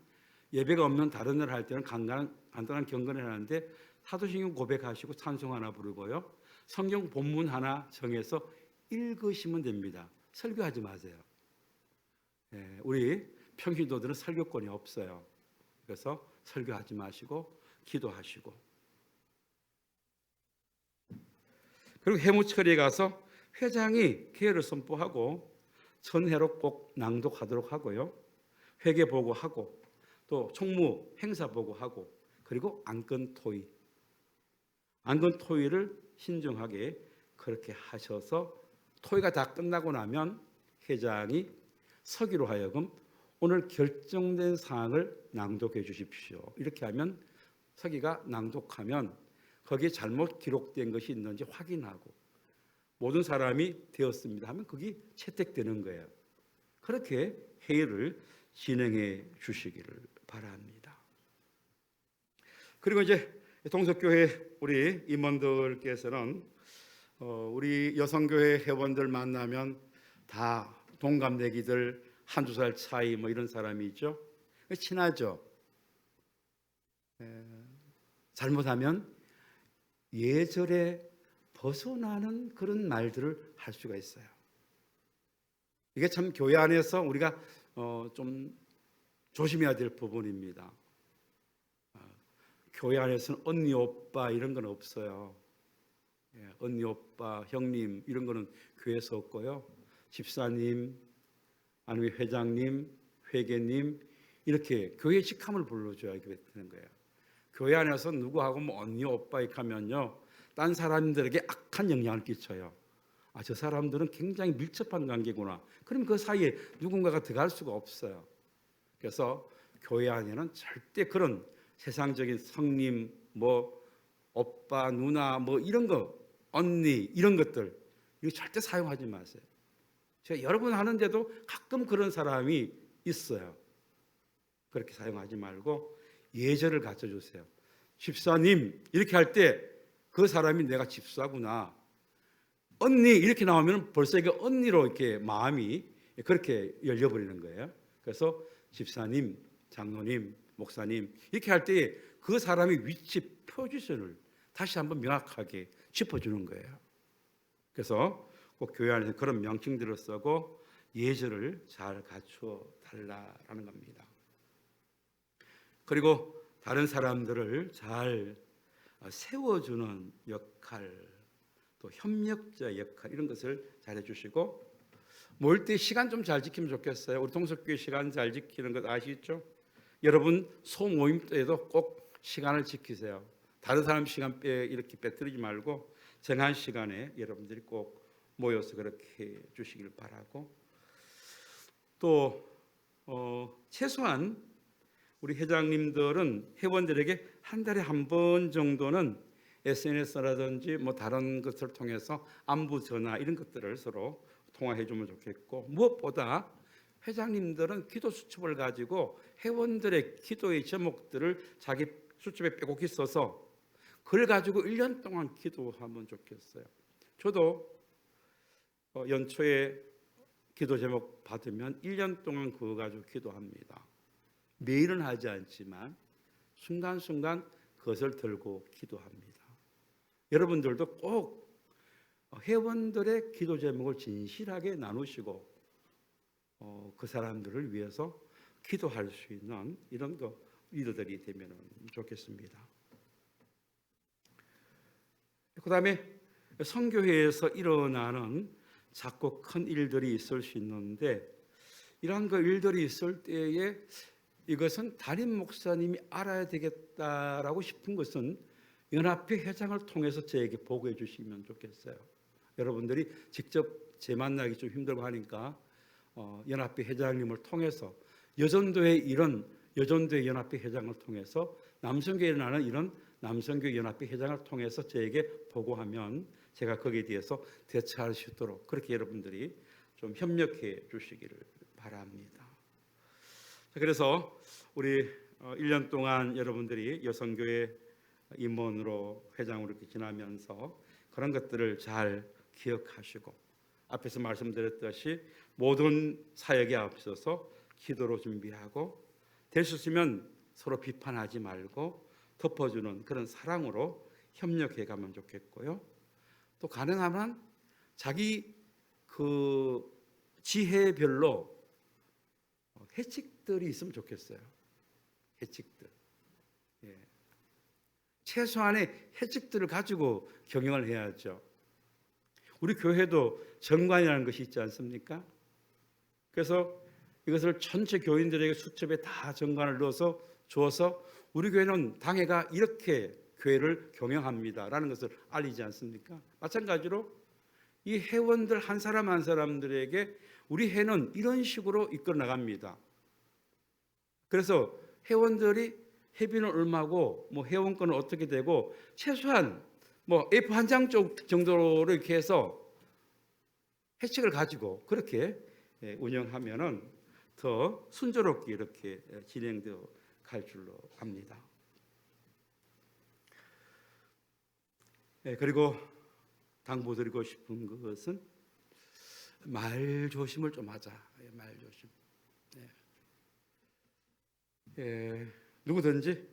Speaker 3: 예배가 없는 다른 날 할 때는 간단한 경건을 하는데 사도신경 고백하시고 찬송 하나 부르고요. 성경 본문 하나 정해서 읽으시면 됩니다. 설교하지 마세요. 예, 우리 평신도들은 설교권이 없어요. 그래서 설교하지 마시고 기도하시고 그리고 회무처리에 가서 회장이 계열을 선포하고 선회로 꼭 낭독하도록 하고요. 회계 보고하고 또 총무 행사 보고하고 그리고 안건 토의를 신중하게 그렇게 하셔서 토의가 다 끝나고 나면 회장이 서기로 하여금 오늘 결정된 사항을 낭독해 주십시오. 이렇게 하면 서기가 낭독하면 거기에 잘못 기록된 것이 있는지 확인하고 모든 사람이 되었습니다 하면 그게 채택되는 거예요. 그렇게 회의를 진행해 주시기를 바랍니다. 그리고 이제 동석교회 우리 임원들께서는 우리 여성교회 회원들 만나면 다 동갑내기들 한두 살 차이 뭐 이런 사람이 있죠. 친하죠. 잘못하면 예절에 벗어나는 그런 말들을 할 수가 있어요. 이게 참 교회 안에서 우리가 좀 조심해야 될 부분입니다. 교회 안에서는 언니, 오빠 이런 건 없어요. 언니, 오빠, 형님 이런 거는 교회에서 없고요. 집사님, 아니면 회장님, 회계님 이렇게 교회 직함을 불러줘야 되는 거예요. 교회 안에서 누구하고 뭐 언니, 오빠 이렇게 하면요. 딴 사람들에게 악한 영향을 끼쳐요. 저 사람들은 굉장히 밀접한 관계구나. 그럼 그 사이에 누군가가 들어갈 수가 없어요. 그래서 교회 안에는 절대 그런 세상적인 성님, 뭐 오빠, 누나, 뭐 이런 거, 언니 이런 것들 이거 절대 사용하지 마세요. 제가 여러 번 하는데도 가끔 그런 사람이 있어요. 그렇게 사용하지 말고 예절을 갖춰주세요. 집사님 이렇게 할 때 그 사람이 내가 집사구나. 언니 이렇게 나오면 벌써 이게 언니로 이렇게 마음이 그렇게 열려버리는 거예요. 그래서 집사님, 장로님, 목사님 이렇게 할 때 그 사람의 위치 포지션을 다시 한번 명확하게 짚어주는 거예요. 그래서 꼭 교회 안에서 그런 명칭들을 쓰고 예절을 잘 갖추어 달라라는 겁니다. 그리고 다른 사람들을 잘 세워주는 역할, 또 협력자 역할 이런 것을 잘 해주시고 모일 때 시간 좀 잘 지키면 좋겠어요. 우리 동석교회 시간 잘 지키는 것 아시죠? 여러분 소모임 때에도 꼭 시간을 지키세요. 다른 사람 시간 이렇게 빼뜨리지 말고 정한 시간에 여러분들이 꼭 모여서 그렇게 해 주시길 바라고 또 최소한 우리 회장님들은 회원들에게 한 달에 한 번 정도는 SNS라든지 뭐 다른 것을 통해서 안부 전화 이런 것들을 서로 통화해 주면 좋겠고 무엇보다 회장님들은 기도 수첩을 가지고 회원들의 기도의 제목들을 자기 수첩에 빼곡히 써서 그걸 가지고 1년 동안 기도하면 좋겠어요. 저도 연초에 기도 제목 받으면 1년 동안 그거 가지고 기도합니다. 매일은 하지 않지만 순간순간 그것을 들고 기도합니다. 여러분들도 꼭 회원들의 기도 제목을 진실하게 나누시고 그 사람들을 위해서 기도할 수 있는 이런 리더들이 되면 좋겠습니다. 그 다음에 선교회에서 일어나는 작고 큰 일들이 있을 수 있는데 이러한 그 일들이 있을 때에 이것은 담임 목사님이 알아야 되겠다라고 싶은 것은 연합회 회장을 통해서 저에게 보고해 주시면 좋겠어요. 여러분들이 직접 제 만나기 좀 힘들고 하니까 연합회 회장님을 통해서 여전도회 연합회 회장을 통해서 남성교회에 일어나는 이런 남성교회 연합회 회장을 통해서 저에게 보고하면 제가 거기에 대해서 대처할 수 있도록 그렇게 여러분들이 좀 협력해 주시기를 바랍니다. 그래서 우리 1년 동안 여러분들이 여성교회 임원으로 회장으로 이렇게 지나면서 그런 것들을 잘 기억하시고 앞에서 말씀드렸듯이 모든 사역에 앞서서 기도로 준비하고 될 수 있으면 서로 비판하지 말고 덮어주는 그런 사랑으로 협력해 가면 좋겠고요. 또 가능하면 자기 그 지혜별로 해칙들이 있으면 좋겠어요. 해칙들. 최소한의 해칙들을 가지고 경영을 해야죠. 우리 교회도 정관이라는 것이 있지 않습니까? 그래서 이것을 전체 교인들에게 수첩에 다 정관을 넣어서 주어서 우리 교회는 당회가 이렇게 교회를 경영합니다라는 것을 알리지 않습니까? 마찬가지로 이 회원들 한 사람 한 사람들에게 우리 회는 이런 식으로 이끌어 나갑니다. 그래서 회원들이 회비는 얼마고 뭐 회원권은 어떻게 되고 최소한 뭐 A4 한 장 정도로 이렇게 해서 해책을 가지고 그렇게 운영하면은 더 순조롭게 이렇게 진행되어 갈 줄로 압니다. 그리고 당부드리고 싶은 것은 말 조심을 좀 하자. 말 조심. 누구든지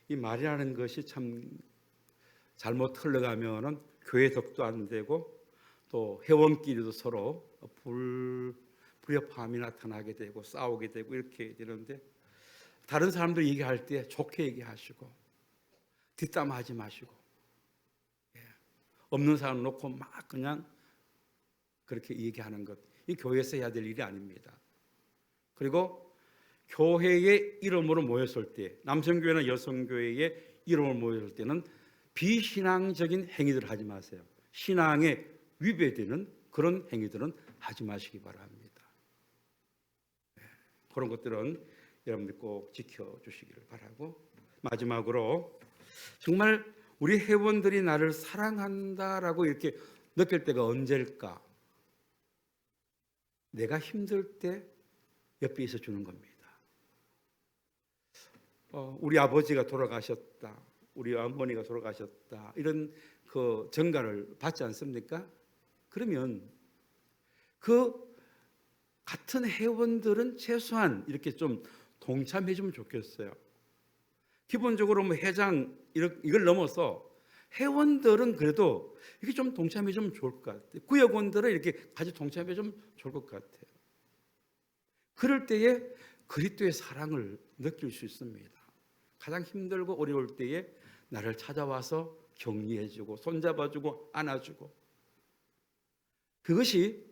Speaker 3: 이 말이라는 것이 참 잘못 흘러가면은 교회 덕도 안 되고 또 회원끼리도 서로 불협화음이 나타나게 되고 싸우게 되고 이렇게 되는데, 다른 사람들 얘기할 때 좋게 얘기하시고 뒷담화하지 마시고 없는 사람 놓고 막 그냥 그렇게 얘기하는 것, 이 교회에서 해야 될 일이 아닙니다. 그리고 교회의 이름으로 모였을 때, 남성교회나 여성교회의 이름으로 모였을 때는 비신앙적인 행위들을 하지 마세요. 신앙에 위배되는 그런 행위들은 하지 마시기 바랍니다. 그런 것들은 여러분들 꼭 지켜주시기를 바라고, 마지막으로 정말 우리 회원들이 나를 사랑한다라고 이렇게 느낄 때가 언제일까? 내가 힘들 때 옆에 있어 주는 겁니다. 우리 아버지가 돌아가셨다, 우리 어머니가 돌아가셨다, 이런 그 전가를 받지 않습니까? 그러면 그 같은 회원들은 최소한 이렇게 좀 동참해 주면 좋겠어요. 기본적으로 뭐 회장 이걸 넘어서 회원들은 그래도 이렇게 좀 동참해 주면 좋을 것 같아요. 구역원들은 이렇게 같이 동참해 주면 좋을 것 같아요. 그럴 때에 그리스도의 사랑을 느낄 수 있습니다. 가장 힘들고 어려울 때에 나를 찾아와서 격려해주고 손잡아주고 안아주고, 그것이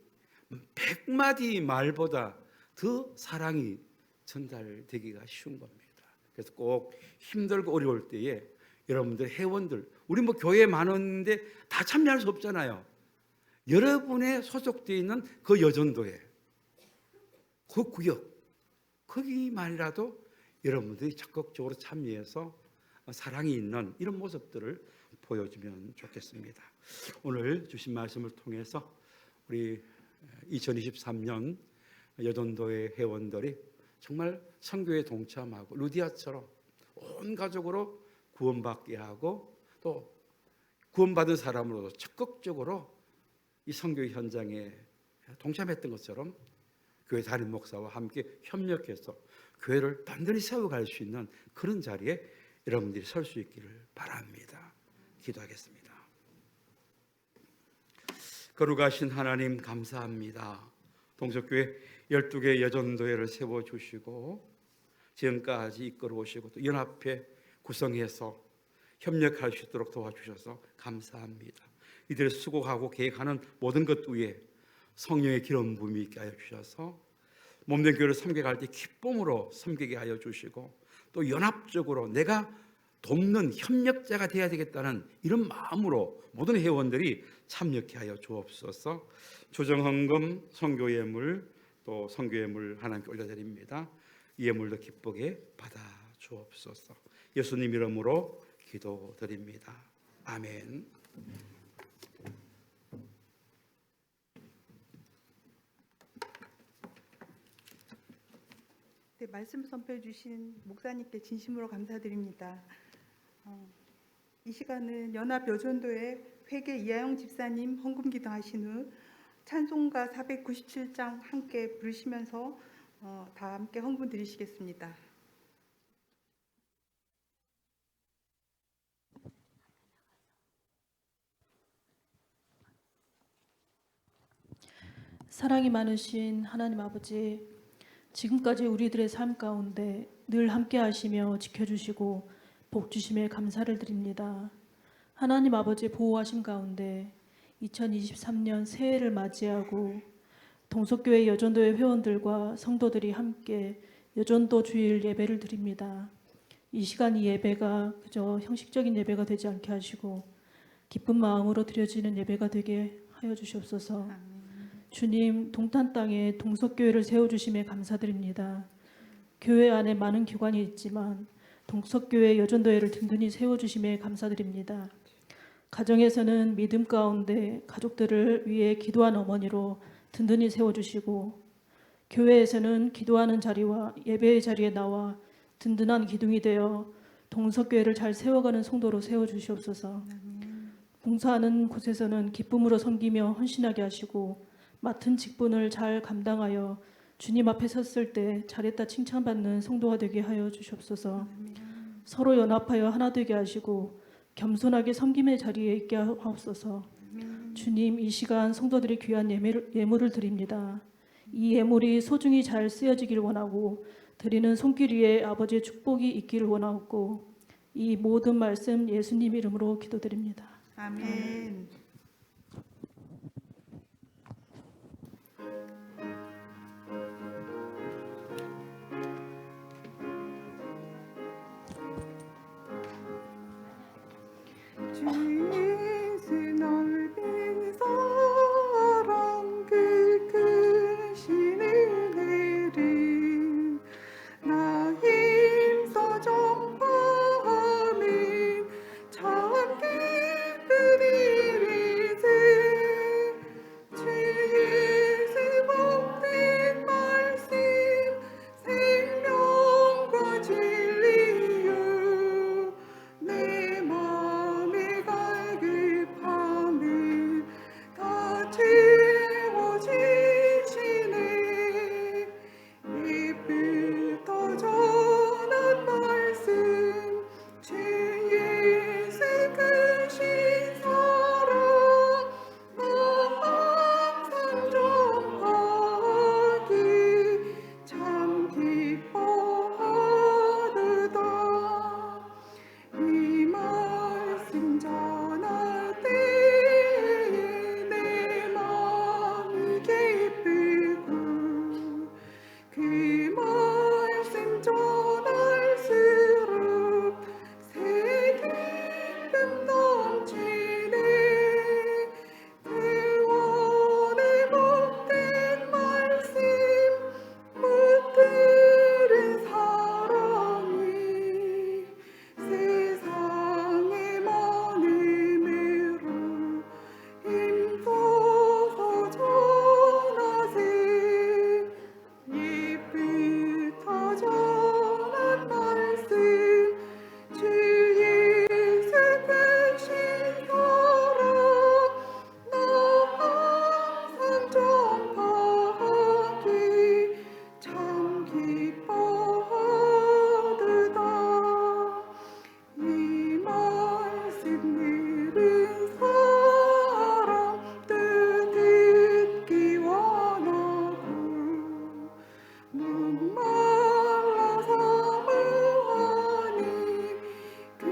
Speaker 3: 100마디 말보다 더 사랑이 전달되기가 쉬운 겁니다. 그래서 꼭 힘들고 어려울 때에 여러분들 회원들, 우리 뭐 교회 많은데 다 참여할 수 없잖아요. 여러분의 소속되어 있는 그 여전도에, 그 구역, 거기만이라도 여러분들이 적극적으로 참여해서 사랑이 있는 이런 모습들을 보여주면 좋겠습니다. 오늘 주신 말씀을 통해서 우리 2023년 여전도의 회원들이 정말 선교에 동참하고 루디아처럼 온 가족으로 구원받게 하고, 또 구원받은 사람으로도 적극적으로 이 선교 현장에 동참했던 것처럼 교회 담임 목사와 함께 협력해서 교회를 단단히 세워갈 수 있는 그런 자리에 여러분들이 설 수 있기를 바랍니다. 기도하겠습니다. 거룩하신 하나님, 감사합니다. 동석교회 12개 여전도회를 세워주시고 지금까지 이끌어오시고 또 연합회 구성해서 협력할 수 있도록 도와주셔서 감사합니다. 이들의 수고하고 계획하는 모든 것 위에 성령의 기름 부음이 있게 하여 주셔서 몸된 교회를 섬겨갈 때 기쁨으로 섬기게 하여 주시고, 또 연합적으로 내가 돕는 협력자가 되어야 되겠다는 이런 마음으로 모든 회원들이 참여케 하여 주옵소서. 조정헌금, 선교예물, 또 선교예물 하나님께 올려드립니다. 이 예물도 기쁘게 받아 주옵소서. 예수님 이름으로 기도드립니다. 아멘.
Speaker 1: 네, 말씀 선포해 주신 목사님께 진심으로 감사드립니다. 이 시간은 연합 여전도회 회계 이하영 집사님 헌금 기도하신 후 찬송가 497장 함께 부르시면서 다 함께 헌금 드리시겠습니다.
Speaker 4: 사랑이 많으신 하나님 아버지, 지금까지 우리들의 삶 가운데 늘 함께 하시며 지켜주시고 복 주심에 감사를 드립니다. 하나님 아버지 보호하심 가운데 2023년 새해를 맞이하고 동석교회 여전도회 회원들과 성도들이 함께 여전도 주일 예배를 드립니다. 이 시간 이 예배가 그저 형식적인 예배가 되지 않게 하시고 기쁜 마음으로 드려지는 예배가 되게 하여 주시옵소서. 주님, 동탄 땅에 동석교회를 세워주심에 감사드립니다. 교회 안에 많은 기관이 있지만 동석교회 여전도회를 든든히 세워주심에 감사드립니다. 가정에서는 믿음 가운데 가족들을 위해 기도하는 어머니로 든든히 세워주시고, 교회에서는 기도하는 자리와 예배의 자리에 나와 든든한 기둥이 되어 동석교회를 잘 세워가는 성도로 세워주시옵소서. 봉사하는 곳에서는 기쁨으로 섬기며 헌신하게 하시고, 맡은 직분을 잘 감당하여 주님 앞에 섰을 때 잘했다 칭찬받는 성도가 되게 하여 주시옵소서. 서로 연합하여 하나 되게 하시고 겸손하게 섬김의 자리에 있게 하옵소서. 주님, 이 시간 성도들이 귀한 예물을 드립니다. 이 예물이 소중히 잘 쓰여지길 원하고 드리는 손길 위에 아버지의 축복이 있기를 원하옵고, 이 모든 말씀 예수님 이름으로 기도드립니다.
Speaker 1: 아멘. 주 예수 넓은 사랑 그 크신 은혜를 나 힘써 전파하는 참 기쁜 일이세. 주 예수 복된 말씀 생명과 진리요 내 맘에 갈급함을 다 채워지시네. 이부터 전한 말씀 주 예수 크신 사랑 나 항상 전하기 참 기뻐하도다. 이 말씀 전할 때에 내 마음이 기쁘고 그 말씀 전할수록 새 기쁨 넘치네. 구원의 복된 말씀 못 들은 사람이 세상에 많음으로 힘써서 전하세. 이부터 전한 말씀 주 예수 크신 사랑 나 항상 전파하기 참 기뻐하도다. 이 말씀 들은 사람도 듣기 원하고 목말라 사모하니 그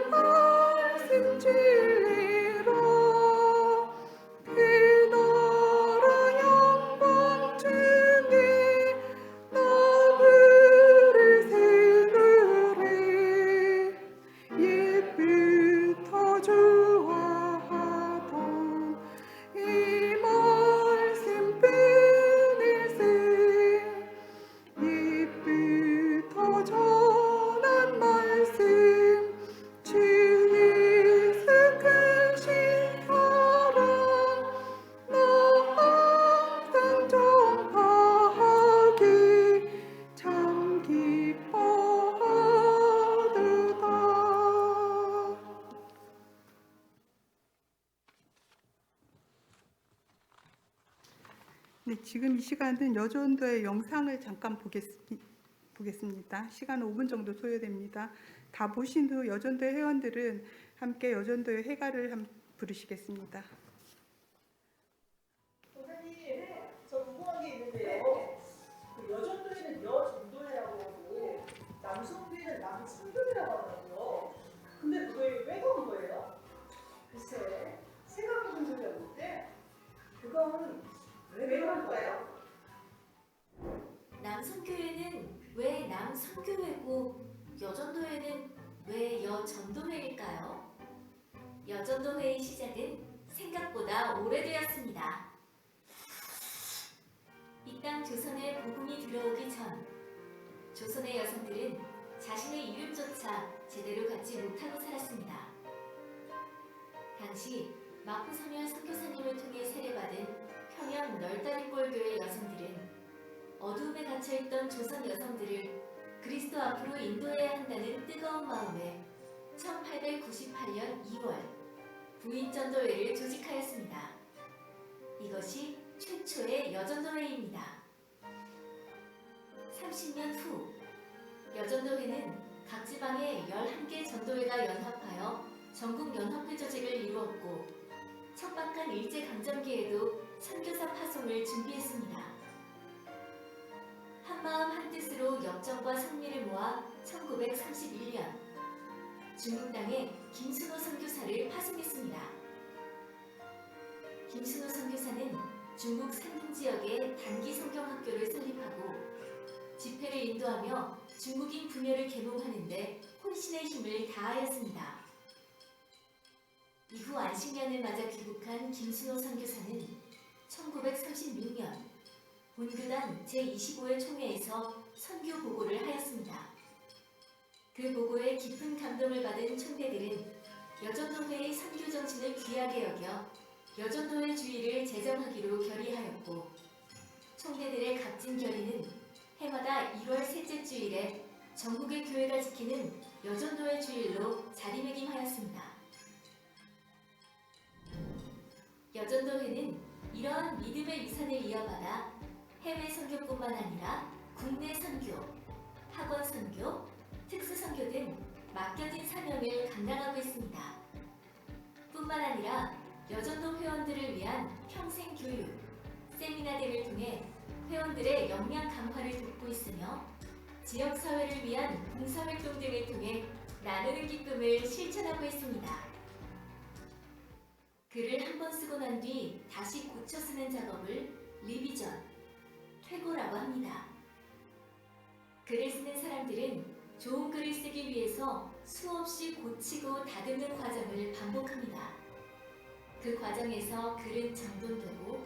Speaker 1: 말씀 진리라. 그 나라 영광 중에 나 부를 세우래. 옛부터 좋아하던 이 말씀뿐일세. 옛부터 전한 말씀 주 예수 크신 사랑 나 항상 전파하기 참 기뻐하도다. 네, 지금 이 시간은 여전도의 영상을 잠깐 보겠습니다. 시간 5분 정도 소요됩니다. 다 보신 후 여전도의 회원들은 함께 여전도의 회가를 부르시겠습니다.
Speaker 5: 선생님, 저 궁금한 게 있는데요. 그 여전도에는 여전도회라고 하고 남성교회는 남성교회라고 하더라고요. 근데 그거에 왜 그런 거예요? 글쎄, 생각해본 적이 없는데 그건 왜 그런 거예요?
Speaker 6: 그리고 여전도회는 왜 여전도회일까요? 여전도회의 시작은 생각보다 오래되었습니다. 이 땅 조선에 복음이 들어오기 전 조선의 여성들은 자신의 이름조차 제대로 갖지 못하고 살았습니다. 당시 마포선열 선교사님을 통해 세례받은 평양 널다리골 교회 여성들은 어두움에 갇혀있던 조선 여성들을 그리스도 앞으로 인도해야 한다는 뜨거운 마음에 1898년 2월 부인전도회를 조직하였습니다. 이것이 최초의 여전도회입니다. 30년 후 여전도회는 각 지방의 11개 전도회가 연합하여 전국 연합회 조직을 이루었고 척박한 일제강점기에도 선교사 파송을 준비했습니다. 한마음 한뜻으로 역정과 성리를 모아 1931년 중국 땅에 김순호 선교사를 파송했습니다. 김순호 선교사는 중국 산둥 지역에 단기 성경학교를 설립하고 집회를 인도하며 중국인 부녀를 계몽하는 데 혼신의 힘을 다하였습니다. 이후 안식년을 맞아 귀국한 김순호 선교사는 1936년 본교단 제25회 총회에서 선교 보고를 하였습니다. 그 보고에 깊은 감동을 받은 총대들은 여전도회의 선교 정신을 귀하게 여겨 여전도회 주의를 제정하기로 결의하였고 총대들의 값진 결의는 해마다 1월 셋째 주일에 전국의 교회가 지키는 여전도회 주일로 자리매김하였습니다. 여전도회는 이러한 믿음의 유산을 이어받아 해외 선교뿐만 아니라 국내 선교, 학원 선교, 특수 선교 등 맡겨진 사명을 감당하고 있습니다. 뿐만 아니라 여전도 회원들을 위한 평생 교육, 세미나 등을 통해 회원들의 역량 강화를 돕고 있으며 지역사회를 위한 봉사활동 등을 통해 나누는 기쁨을 실천하고 있습니다. 글을 한 번 쓰고 난 뒤 다시 고쳐 쓰는 작업을 리비전, 퇴고라고 합니다. 글을 쓰는 사람들은 좋은 글을 쓰기 위해서 수없이 고치고 다듬는 과정을 반복합니다. 그 과정에서 글은 정돈되고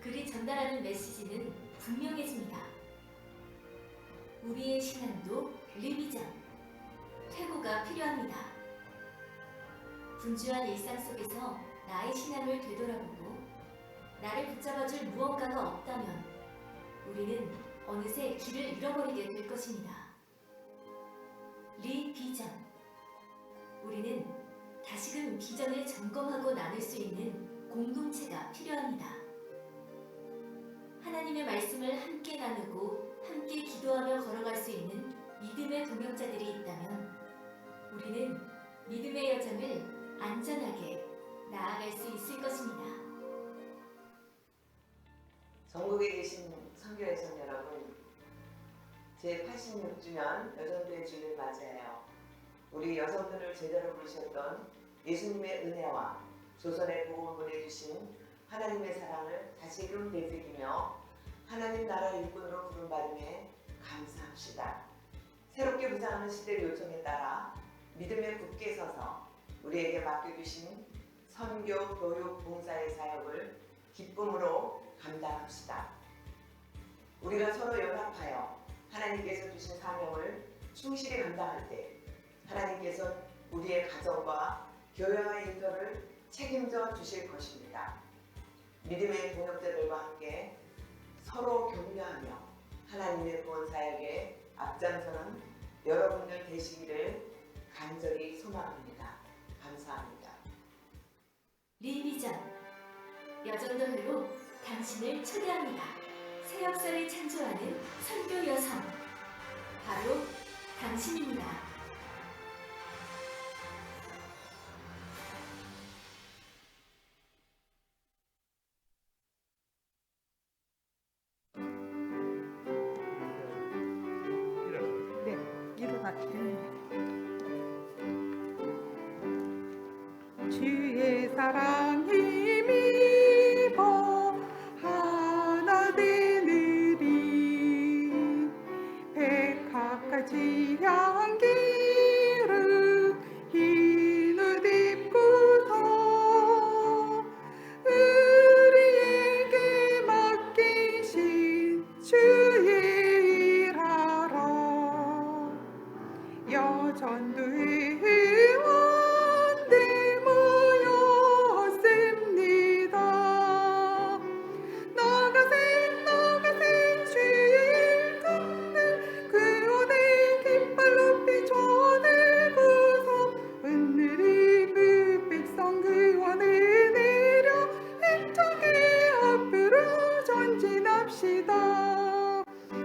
Speaker 6: 글이 전달하는 메시지는 분명해집니다. 우리의 신앙도 리비전, 퇴고가 필요합니다. 분주한 일상 속에서 나의 신앙을 되돌아보고 나를 붙잡아줄 무언가가 없다면 우리는 어느새 길을 잃어버리게 될 것입니다. 리비전. 우리는 다시금 비전을 점검하고 나눌 수 있는 공동체가 필요합니다. 하나님의 말씀을 함께 나누고 함께 기도하며 걸어갈 수 있는 믿음의 동역자들이 있다면 우리는 믿음의 여정을 안전하게 나아갈 수 있을 것입니다.
Speaker 7: 전국에 계신 선교 여성 여러분, 제86주년 여전도의 주를 맞이하여 우리 여성들을 제대로 부르셨던 예수님의 은혜와 조선의 복음을 보내주신 하나님의 사랑을 다시금 되새기며 하나님 나라 일꾼으로 부름받음에 감사합시다. 새롭게 부상하는 시대의 요청에 따라 믿음에 굳게 서서 우리에게 맡겨주신 선교, 교육, 봉사의 사역을 기쁨으로 감당합시다. 우리가 서로 연합하여 하나님께서 주신 사명을 충실히 감당할 때 하나님께서 우리의 가정과 교회와의 인터를 책임져 주실 것입니다. 믿음의 동역자들과 함께 서로 격려하며 하나님의 구원 사역에 앞장서는 여러분들 되시기를 간절히 소망합니다. 감사합니다.
Speaker 6: 리비전, 여전도회로 당신을 초대합니다. 새 역사를 창조하는 선교 여성, 바로 당신입니다.
Speaker 1: 네, 일어났대. 주의 사랑 힘입어 하나 되느리 백합같이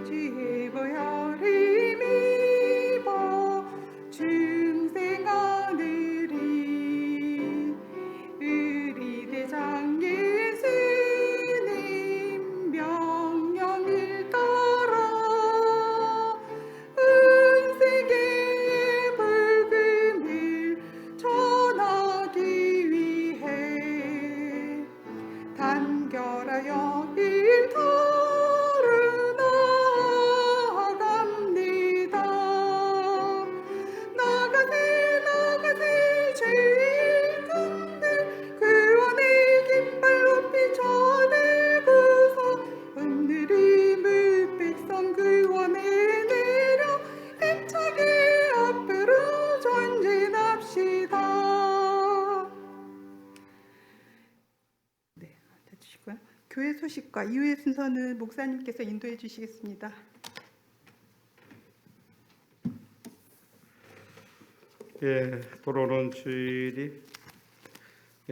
Speaker 1: 주의 보혈을 힘입어 중생하늘이 우리 대장 예수님 명령을 따라 온 세계의 복음을 전하기 위해 단결하여 일터로 나아갑니다. 나가세 주의 군대 구원의 깃발 높이 전해고서 오늘이 백성 구원에 내려 힘차게 앞으로 전진합시다. 네, 앉아주시고요. 교회 소식과 이후의 순서는 목사님께서 인도해 주시겠습니다.
Speaker 3: 예, 돌아오는 주일이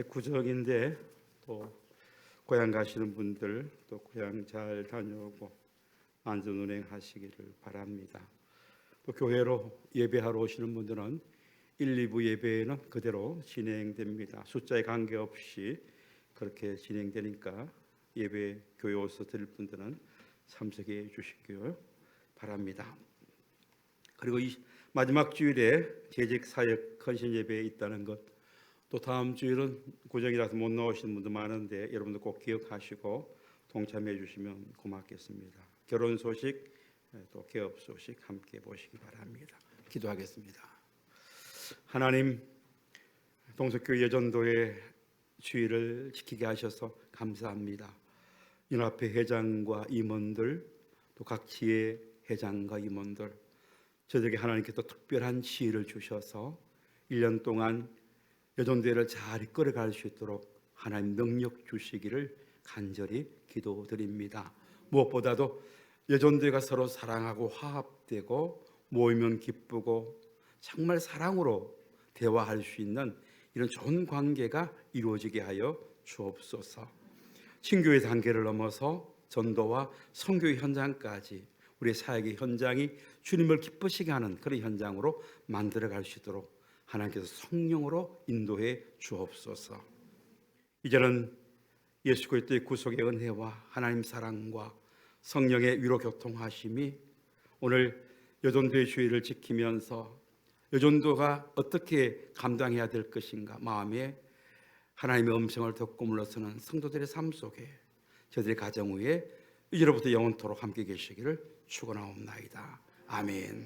Speaker 3: 구적인데 또 고향 가시는 분들 또 고향 잘 다녀오고 안전 운행하시기를 바랍니다. 또 교회로 예배하러 오시는 분들은 1, 2부 예배는 그대로 진행됩니다. 숫자에 관계없이 그렇게 진행되니까 예배 교회 오서 드릴 분들은 참석해 주시길 바랍니다. 그리고 이 마지막 주일에 재직 사역 헌신 예배에 있다는 것, 또 다음 주일은 구정이라서 못 나오시는 분도 많은데 여러분들 꼭 기억하시고 동참해 주시면 고맙겠습니다. 결혼 소식 또 개업 소식 함께 보시기 바랍니다. 기도하겠습니다. 하나님, 동석교회 여전도의 주의를 지키게 하셔서 감사합니다. 연합회 회장과 임원들, 또 각 지회 회장과 임원들, 저들에게 하나님께서 특별한 지혜를 주셔서 1년 동안 여전도회를 잘 이끌어갈 수 있도록 하나님 능력 주시기를 간절히 기도드립니다. 무엇보다도 여전도회가 서로 사랑하고 화합되고 모이면 기쁘고 정말 사랑으로 대화할 수 있는 이런 좋은 관계가 이루어지게 하여 주옵소서. 친교의 단계를 넘어서 전도와 선교의 현장까지 우리 사역의 현장이 주님을 기쁘시게 하는 그런 현장으로 만들어갈 수 있도록 하나님께서 성령으로 인도해 주옵소서. 이제는 예수 그리스도의 구속의 은혜와 하나님 사랑과 성령의 위로 교통하심이 오늘 여전도의 주의를 지키면서 여전도가 어떻게 감당해야 될 것인가 마음에 하나님의 음성을 듣고 물러서는 성도들의 삶 속에 저들의 가정 위에 이제로부터 영원토록 함께 계시기를 축원하옵나이다. 아멘.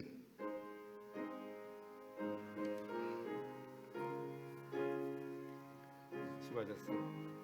Speaker 3: 수고하셨습니다.